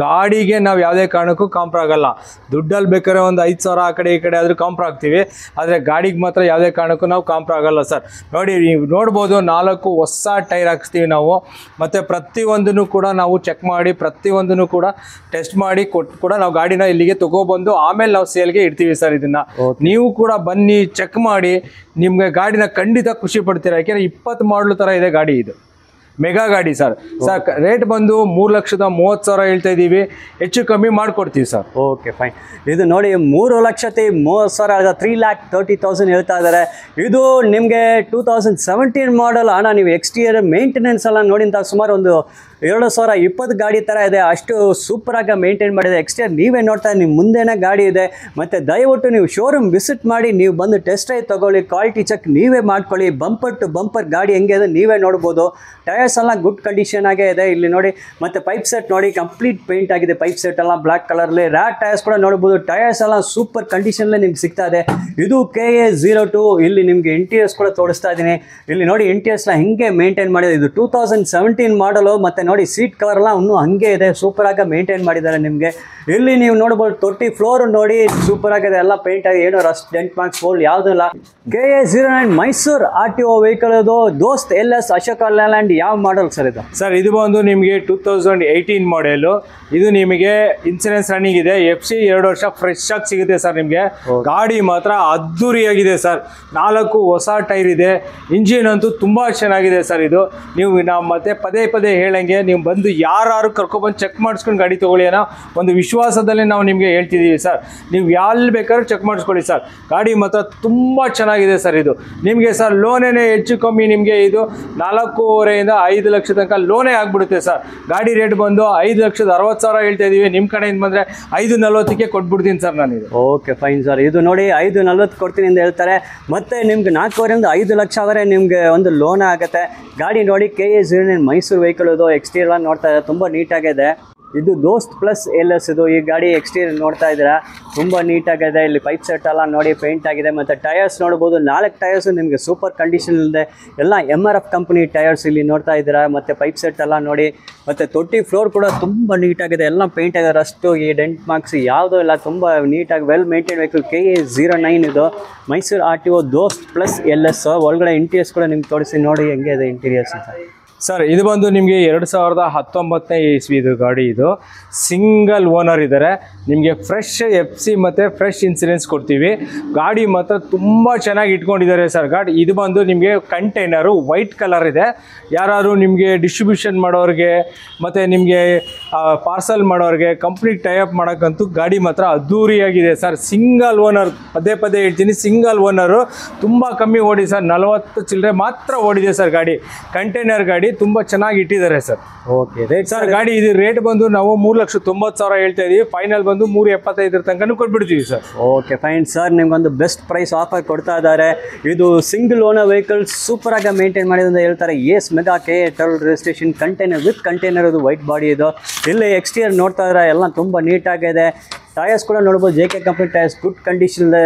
ಗಾಡಿಗೆ ನಾವು ಯಾವುದೇ ಕಾರಣಕ್ಕೂ ಕಾಂಪ್ರ ಆಗಲ್ಲ. ದುಡ್ಡಲ್ಲಿ ಬೇಕಾದ್ರೆ ಒಂದು 5,000 ಆ ಕಡೆ ಈ ಕಡೆ ಆದರೂ ಕಾಂಪ್ರ ಆಗ್ತೀವಿ, ಆದರೆ ಗಾಡಿಗೆ ಮಾತ್ರ ಯಾವುದೇ ಕಾರಣಕ್ಕೂ ನಾವು ಕಾಂಪ್ರ ಆಗಲ್ಲ ಸರ್. ನೋಡಿ, ನೀವು ನೋಡ್ಬೋದು, 4 ಹೊಸ ಟೈರ್ ಹಾಕ್ಸ್ತೀವಿ ನಾವು. ಮತ್ತು ಪ್ರತಿಯೊಂದನ್ನು ಕೂಡ ನಾವು ಚೆಕ್ ಮಾಡಿ, ಪ್ರತಿಯೊಂದನ್ನು ಕೂಡ ಟೆಸ್ಟ್ ಮಾಡಿ ಕೊಟ್ಟು ಕೂಡ ನಾವು ಗಾಡಿನ ಇಲ್ಲಿಗೆ ತೊಗೊಬಂದು ಆಮೇಲೆ ನಾವು ಸೇಲ್ಗೆ ಇಡ್ತೀವಿ ಸರ್. ಇದನ್ನು ನೀವು ಕೂಡ ಬನ್ನಿ, ಚೆಕ್ ಮಾಡಿ, ನಿಮಗೆ ಗಾಡಿನ ಖಂಡಿತ ಖುಷಿ ಪಡ್ತೀರಾ. ಯಾಕೆಂದರೆ 20 ಮಾಡಲು ಥರ ಇದೆ ಗಾಡಿ. ಇದು ಮೆಗಾ ಗಾಡಿ ಸರ್. ರೇಟ್ ಬಂದು 3,30,000 ಹೇಳ್ತಾ ಇದ್ದೀವಿ. ಹೆಚ್ಚು ಕಮ್ಮಿ ಮಾಡಿಕೊಡ್ತೀವಿ ಸರ್. Okay, fine. ಇದು ನೋಡಿ, 3,30,000 3,30,000 ಹೇಳ್ತಾ ಇದ್ದಾರೆ. ಇದು ನಿಮಗೆ 2017 ಮಾಡಲ್. ಅಣ್ಣ, ನೀವು ಎಕ್ಸ್ಟೀರಿಯರ್ ಮೇಂಟೆನೆನ್ಸ್ ಎಲ್ಲ ನೋಡಿಂತ ಸುಮಾರು ಒಂದು 2020 ಗಾಡಿ ಥರ ಇದೆ. ಅಷ್ಟು ಸೂಪರಾಗಿ ಮೇಂಟೈನ್ ಮಾಡಿದೆ. ಎಕ್ಸ್ಟೀರಿಯರ್ ನೀವೇ ನೋಡ್ತಾ, ನಿಮ್ಮ ಮುಂದೆನೇ ಗಾಡಿ ಇದೆ. ಮತ್ತು ದಯವಿಟ್ಟು ನೀವು ಶೋರೂಮ್ ವಿಸಿಟ್ ಮಾಡಿ, ನೀವು ಬಂದು ಟೆಸ್ಟ್ ಡ್ರೈವ್ ತೊಗೊಳ್ಳಿ, ಕ್ವಾಲಿಟಿ ಚೆಕ್ ನೀವೇ ಮಾಡ್ಕೊಳ್ಳಿ. ಬಂಪರ್ ಟು ಬಂಪರ್ ಗಾಡಿ ಹೆಂಗೆ ಇದೆ ನೀವೇ ನೋಡ್ಬೋದು. ಟಯರ್ಸ್ ಎಲ್ಲ ಗುಡ್ ಕಂಡೀಷನ್ ಆಗೇ ಇದೆ. ಇಲ್ಲಿ ನೋಡಿ, ಮತ್ತು ಪೈಪ್ ಸೆಟ್ ನೋಡಿ, ಕಂಪ್ಲೀಟ್ ಪೇಂಟ್ ಆಗಿದೆ. ಪೈಪ್ ಸೆಟ್ ಎಲ್ಲ ಬ್ಲ್ಯಾಕ್ ಕಲರ್ಲಿ. ರ್ಯಾಟ್ ಟಯರ್ಸ್ ಕೂಡ ನೋಡ್ಬೋದು. ಟಯರ್ಸ್ ಎಲ್ಲ ಸೂಪರ್ ಕಂಡೀಷನ್ಲೇ ನಿಮ್ಗೆ ಸಿಗ್ತಾ ಇದೆ. ಇದು KA02. ಇಲ್ಲಿ ನಿಮಗೆ ಇಂಟೀರಿಯರ್ಸ್ ಕೂಡ ತೋರಿಸ್ತಾ ಇದ್ದೀನಿ. ಇಲ್ಲಿ ನೋಡಿ, ಇಂಟೀರಿಯರ್ಸ್ನ ಹೆಂಗೆ ಮೇಂಟೈನ್ ಮಾಡಿದೆ. ಇದು 2017 ಮಾಡಲು. ಮತ್ತು ನೋಡಿ, ಸೀಟ್ ಕವರ್ ಎಲ್ಲ ಇನ್ನೂ ಹಂಗೆ ಇದೆ. ಸೂಪರಾಗಿ ಮೇಂಟೈನ್ ಮಾಡಿದ್ದಾರೆ ನಿಮಗೆ. ಇಲ್ಲಿ ನೀವು ನೋಡ್ಬೋದು, 30 ಫ್ಲೋರ್ ನೋಡಿ, ಸೂಪರ್ ಆಗಿದೆ. ಎಲ್ಲ ಪೇಂಟ್ ಆಗಿ, ಏನೋ ರಸ್ಟ್, ಡೆಂಟ್ ಮಾರ್ಕ್ಸ್, ಫೋಲ್ಡ್ ಯಾವುದಿಲ್ಲ. KA09 Mysuru RTO vehicle. ಅದು ದೋಸ್ತ್ LS ಅಶೋಕ್ ಲ್ಯಾಂಡ್. ಯಾವ ಮಾಡಲ್ ಸರ್ ಇದು? ಸರ್, ಇದು ಬಂದು ನಿಮಗೆ 2018 ಮಾಡೆಲು. ಇದು ನಿಮಗೆ ಇನ್ಸೂರೆನ್ಸ್ ರನ್ನಿಂಗ್ ಇದೆ. FC 2 ವರ್ಷ ಫ್ರೆಶ್ ಆಗಿ ಸಿಗುತ್ತೆ ಸರ್ ನಿಮಗೆ. ಗಾಡಿ ಮಾತ್ರ ಅದ್ದೂರಿಯಾಗಿದೆ ಸರ್. 4 ಹೊಸ ಟೈರ್ ಇದೆ. ಇಂಜಿನ್ ಅಂತೂ ತುಂಬ ಚೆನ್ನಾಗಿದೆ ಸರ್. ಇದು ನೀವು ನಾವು ಮತ್ತೆ ಪದೇ ಹೇಳಂಗೆ, ನೀವು ಬಂದು ಯಾರು ಕರ್ಕೊಬಂದು ಚೆಕ್ ಮಾಡಿಸ್ಕೊಂಡು ಗಾಡಿ ತೊಗೊಳ್ಳಿ ಅನ್ನೋ ಒಂದು ವಿಶ್ವಾಸದಲ್ಲಿ ನಾವು ನಿಮಗೆ ಹೇಳ್ತಿದ್ದೀವಿ ಸರ್. ನೀವು ಎಲ್ಲಿ ಬೇಕಾದ್ರೂ ಚೆಕ್ ಮಾಡಿಸ್ಕೊಳ್ಳಿ ಸರ್. ಗಾಡಿ ಮಾತ್ರ ತುಂಬ ಚೆನ್ನಾಗಿದೆ ಸರ್. ಇದು ನಿಮಗೆ ಸರ್ ಲೋನೇನೆ ಹೆಚ್ಚು ಕಮ್ಮಿ ನಿಮಗೆ ಇದು 4.5 5 ಲಕ್ಷ ತನಕ ಲೋನೇ ಆಗಿಬಿಡುತ್ತೆ ಸರ್. ಗಾಡಿ ರೇಟ್ ಬಂದು 5,60,000 ಹೇಳ್ತಾ ಇದ್ದೀವಿ. ನಿಮ್ಮ ಕಡೆಯಿಂದ ಬಂದರೆ 5,40,000ಕ್ಕೆ ಕೊಟ್ಬಿಡ್ತೀನಿ ಸರ್ ನಾನು ಇದು. Okay, fine sir. ಇದು ನೋಡಿ, 5,40,000 ಕೊಡ್ತೀನಿ ಅಂತ ಹೇಳ್ತಾರೆ. ಮತ್ತು ನಿಮ್ಗೆ 4.5 5 ಲಕ್ಷ ಆದರೆ ನಿಮಗೆ ಒಂದು ಲೋನ್ ಆಗುತ್ತೆ. ಗಾಡಿ ನೋಡಿ, KA09 ಮೈಸೂರು ವೆಹಿಕಲ್. ಇದು ಎಕ್ಸ್ಟೀರಿಯರ್ ನೋಡ್ತಾ ಇದ್ದಾರೆ, ತುಂಬ ನೀಟಾಗಿದೆ. ಇದು ದೋಸ್ತ್ ಪ್ಲಸ್ LS. ಇದು ಈ ಗಾಡಿ ಎಕ್ಸ್ಟೀರಿಯರ್ ನೋಡ್ತಾ ಇದ್ದೀರಾ, ತುಂಬ ನೀಟಾಗಿದೆ. ಇಲ್ಲಿ ಪೈಪ್ ಸೆಟ್ ಎಲ್ಲ ನೋಡಿ ಪೇಂಟ್ ಆಗಿದೆ. ಮತ್ತು ಟಯರ್ಸ್ ನೋಡ್ಬೋದು, 4 ಟಯರ್ಸು ನಿಮಗೆ ಸೂಪರ್ ಕಂಡೀಷನ್ ಇದೆ. ಎಲ್ಲ MRF ಕಂಪ್ನಿ ಟಯರ್ಸ್ ಇಲ್ಲಿ ನೋಡ್ತಾ ಇದ್ದೀರಾ. ಮತ್ತು ಪೈಪ್ ಸೆಟ್ ಎಲ್ಲ ನೋಡಿ. ಮತ್ತು 30 ಫ್ಲೋರ್ ಕೂಡ ತುಂಬ ನೀಟಾಗಿದೆ. ಎಲ್ಲ ಪೇಂಟ್ ಆಗಿದೆ. ರಸ್ಟು, ಈ ಡೆಂಟ್ ಮಾರ್ಕ್ಸ್ ಯಾವುದೂ ಇಲ್ಲ. ತುಂಬ ನೀಟಾಗಿ ವೆಲ್ ಮೇಂಟೈನ್ ವೆಹಿಕಲ್. KA09 ಇದು ಮೈಸೂರು RTO ದೋಸ್ತ್ ಪ್ಲಸ್ LS. ಒಳಗಡೆ ಇಂಟೀರಿಯರ್ಸ್ ಕೂಡ ನಿಮ್ಗೆ ತೋರಿಸಿ ನೋಡಿ ಹೆಂಗೆ ಇದೆ ಇಂಟೀರಿಯರ್ಸ್ ಅಂತ. ಸರ್, ಇದು ಬಂದು ನಿಮಗೆ 2019ನೇ ಇಸ್ವಿ ಇದು ಗಾಡಿ. ಇದು ಸಿಂಗಲ್ ಓನರ್ ಇದ್ದಾರೆ. ನಿಮಗೆ ಫ್ರೆಶ್ FC ಮತ್ತು ಫ್ರೆಶ್ ಇನ್ಸೂರೆನ್ಸ್ ಕೊಡ್ತೀವಿ. ಗಾಡಿ ಮಾತ್ರ ತುಂಬ ಚೆನ್ನಾಗಿ ಇಟ್ಕೊಂಡಿದ್ದಾರೆ ಸರ್. ಗಾಡಿ ಇದು ಬಂದು ನಿಮಗೆ ಕಂಟೈನರು ವೈಟ್ ಕಲರ್ ಇದೆ. ಯಾರು ನಿಮಗೆ ಡಿಸ್ಟ್ರಿಬ್ಯೂಷನ್ ಮಾಡೋರಿಗೆ ಮತ್ತು ನಿಮಗೆ ಪಾರ್ಸಲ್ ಮಾಡೋರಿಗೆ ಕಂಪ್ಲೀಟ್ ಟೈಅಪ್ ಮಾಡೋಕ್ಕಂತೂ ಗಾಡಿ ಮಾತ್ರ ಅದ್ದೂರಿಯಾಗಿದೆ ಸರ್. ಸಿಂಗಲ್ ಓನರ್, ಪದೇ ಪದೇ ಹೇಳ್ತೀನಿ, ಸಿಂಗಲ್ ಓನರು. ತುಂಬ ಕಮ್ಮಿ ಓಡಿ ಸರ್, 40 ಚಿಲ್ಲರೆ ಮಾತ್ರ ಓಡಿದೆ ಸರ್ ಗಾಡಿ. ಕಂಟೈನರ್ ಗಾಡಿ ತುಂಬ ಚೆನ್ನಾಗಿ ಇಟ್ಟಿದ್ದಾರೆ ಸರ್. ಓಕೆ, ರೇಟ್ ಸರ್ ಗಾಡಿ ಇದು ರೇಟ್ ಬಂದು ನಾವು 3,90,000 ಹೇಳ್ತಾ ಇದೀವಿ. ಫೈನಲ್ ಬಂದು 3,75,000 ತನಕ ಕೊಟ್ಬಿಡ್ತೀವಿ ಸರ್. ಓಕೆ ಫೈನ್ ಸರ್, ನಿಮ್ಗೊಂದು ಬೆಸ್ಟ್ ಪ್ರೈಸ್ ಆಫರ್ ಕೊಡ್ತಾ ಇದ್ದಾರೆ. ಇದು ಸಿಂಗಲ್ ಓನರ್ ವೆಹಿಕಲ್, ಸೂಪರ್ ಆಗಿ ಮೇಂಟೈನ್ ಮಾಡಿದೆ ಅಂತ ಹೇಳ್ತಾರೆ. Ace Mega KA12 registration, container with container, ಇದು ವೈಟ್ ಬಾಡಿ. ಇದು ಇಲ್ಲಿ ಎಕ್ಸ್ಟೀರಿಯರ್ ನೋಡ್ತಾ ಇದ್ದಾರೆ, ಎಲ್ಲ ತುಂಬ ನೀಟಾಗಿದೆ. ಟೈರ್ಸ್ ಕೂಡ ನೋಡ್ಬೋದು, JK company tyres, good condition ಇದೆ.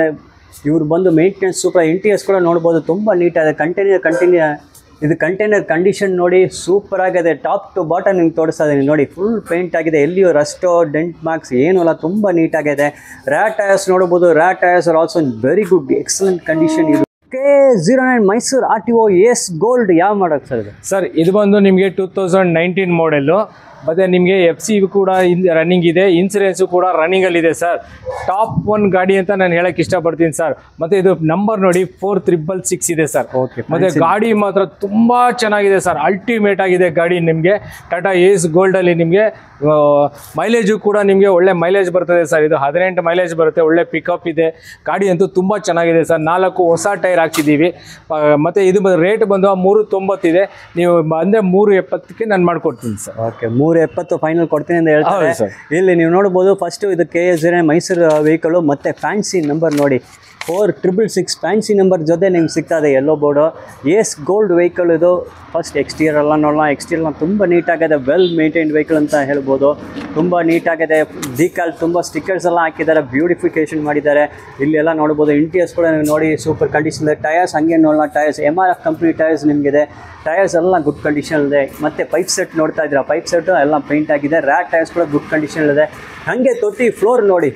ಇವ್ರು ಬಂದು ಮೇಂಟೆನೆನ್ಸ್ ಸೂಪರ್. ಇಂಟೀರಿಯರ್ಸ್ ಕೂಡ ನೋಡ್ಬೋದು, ತುಂಬ ನೀಟಾಗಿದೆ. ಇದು ಕಂಟೈನರ್ ಕಂಡೀಷನ್ ನೋಡಿ ಸೂಪರ್ ಆಗಿದೆ. ಟಾಪ್ ಟು ಬಾಟಮ್ ನಿಮ್ಗೆ ತೋರಿಸ್ತಾ ಇದ್ದೀನಿ ನೋಡಿ, ಫುಲ್ ಪೇಂಟ್ ಆಗಿದೆ. ಎಲ್ಲಿಯೂ ರಸ್ಟೋ ಡೆಂಟ್ ಮಾರ್ಕ್ಸ್ ಏನೂ ಅಲ್ಲ, ತುಂಬ ನೀಟಾಗಿದೆ. ರ್ಯಾಟ್ ಟೈರ್ಸ್ ನೋಡ್ಬೋದು, rat tyres are also in very good excellent condition. ಇದು KA09 Mysuru RTO ACE gold ಯಾವ ಮಾಡೋದು ಸರ್ ಇದು? ಸರ್ ಇದು ಬಂದು ನಿಮಗೆ 2019 ಮಾಡೆಲ್ಲು. ಮತ್ತು ನಿಮಗೆ FC ಕೂಡ ರನ್ನಿಂಗ್ ಇದೆ, ಇನ್ಸೂರೆನ್ಸು ಕೂಡ ರನ್ನಿಂಗಲ್ಲಿದೆ ಸರ್. ಟಾಪ್ 1 ಗಾಡಿ ಅಂತ ನಾನು ಹೇಳಕ್ಕೆ ಇಷ್ಟಪಡ್ತೀನಿ ಸರ್. ಮತ್ತು ಇದು ನಂಬರ್ ನೋಡಿ 4666 ಇದೆ ಸರ್. ಓಕೆ, ಮತ್ತು ಗಾಡಿ ಮಾತ್ರ ತುಂಬ ಚೆನ್ನಾಗಿದೆ ಸರ್, ಅಲ್ಟಿಮೇಟ್ ಆಗಿದೆ ಗಾಡಿ. ನಿಮಗೆ ಟಾಟಾ ACE ಗೋಲ್ಡಲ್ಲಿ ನಿಮಗೆ ಮೈಲೇಜು ಕೂಡ ನಿಮಗೆ ಒಳ್ಳೆ ಮೈಲೇಜ್ ಬರ್ತದೆ ಸರ್. ಇದು 18 ಮೈಲೇಜ್ ಬರುತ್ತೆ, ಒಳ್ಳೆ ಪಿಕಪ್ ಇದೆ. ಗಾಡಿ ಅಂತೂ ತುಂಬ ಚೆನ್ನಾಗಿದೆ ಸರ್. 4 ಹೊಸ ಟೈರ್ ಹಾಕ್ಸಿದ್ದೀವಿ. ಮತ್ತು ಇದು ರೇಟ್ ಬಂದು 390 ಇದೆ. ನೀವು ಅಂದರೆ 370ಕ್ಕೆ ನಾನು ಮಾಡಿಕೊಡ್ತೀನಿ ಸರ್. ಓಕೆ, 370 ಫೈನಲ್ ಕೊಡ್ತೀನಿ ಅಂತ ಹೇಳ್ತಾರೆ ಹೌದು ಸರ್. ಇಲ್ಲಿ ನೀವು ನೋಡ್ಬೋದು, ಫಸ್ಟು ಇದು KA09 ಮೈಸೂರು ವೆಹಿಕಲು. ಮತ್ತು ಫ್ಯಾನ್ಸಿ ನಂಬರ್ ನೋಡಿ 4666 ಫ್ಯಾನ್ಸಿ ನಂಬರ್ ಜೊತೆ ನಿಮ್ಗೆ ಸಿಗ್ತದೆ yellow board. ACE gold vehicle ಇದು. ಫಸ್ಟ್ ಎಕ್ಸ್ಟೀರಿಯರ್ ಎಲ್ಲ ನೋಡೋಣ. ಎಕ್ಸ್ಟೀರಿಯರ್ ತುಂಬ ನೀಟಾಗಿದೆ, ವೆಲ್ ಮೇಂಟೈನ್ಡ್ ವೆಹಿಕಲ್ ಅಂತ ಹೇಳ್ಬೋದು. ತುಂಬ ನೀಟಾಗಿದೆ. ಡಿಕಾಲ್ ತುಂಬ ಸ್ಟಿಕ್ಕರ್ಸ್ ಎಲ್ಲ ಹಾಕಿದ್ದಾರೆ, ಬ್ಯೂಟಿಫಿಕೇಷನ್ ಮಾಡಿದ್ದಾರೆ. ಇಲ್ಲೆಲ್ಲ ನೋಡ್ಬೋದು. ಇಂಟೀರಿಯರ್ಸ್ ಕೂಡ ನೀವು ನೋಡಿ ಸೂಪರ್ ಕಂಡೀಷನ್ ಇದೆ. ಟೈರ್ಸ್ ಹಂಗೆ ನೋಡೋಣ, ಟೈರ್ಸ್ MRF ಕಂಪ್ನಿ ಟೈರ್ಸ್ ನಿಮಗಿದೆ. ಟೈರ್ಸ್ ಎಲ್ಲ ಗುಡ್ ಕಂಡೀಷನ್ ಇದೆ. ಮತ್ತು ಪೈಪ್ ಸೆಟ್ ನೋಡ್ತಾ ಇದ್ದೀರಾ, ಪೈಪ್ ಸೆಟ್ಟು ಎಲ್ಲ ಪೇಂಟ್ ಆಗಿದೆ. ರ್ಯಾಕ್ ಟೈರ್ಸ್ ಕೂಡ ಗುಡ್ ಕಂಡೀಷನ್ ಇದೆ. ಹಾಗೆ ತೊಟ್ಟಿ ಫ್ಲೋರ್ ನೋಡಿ,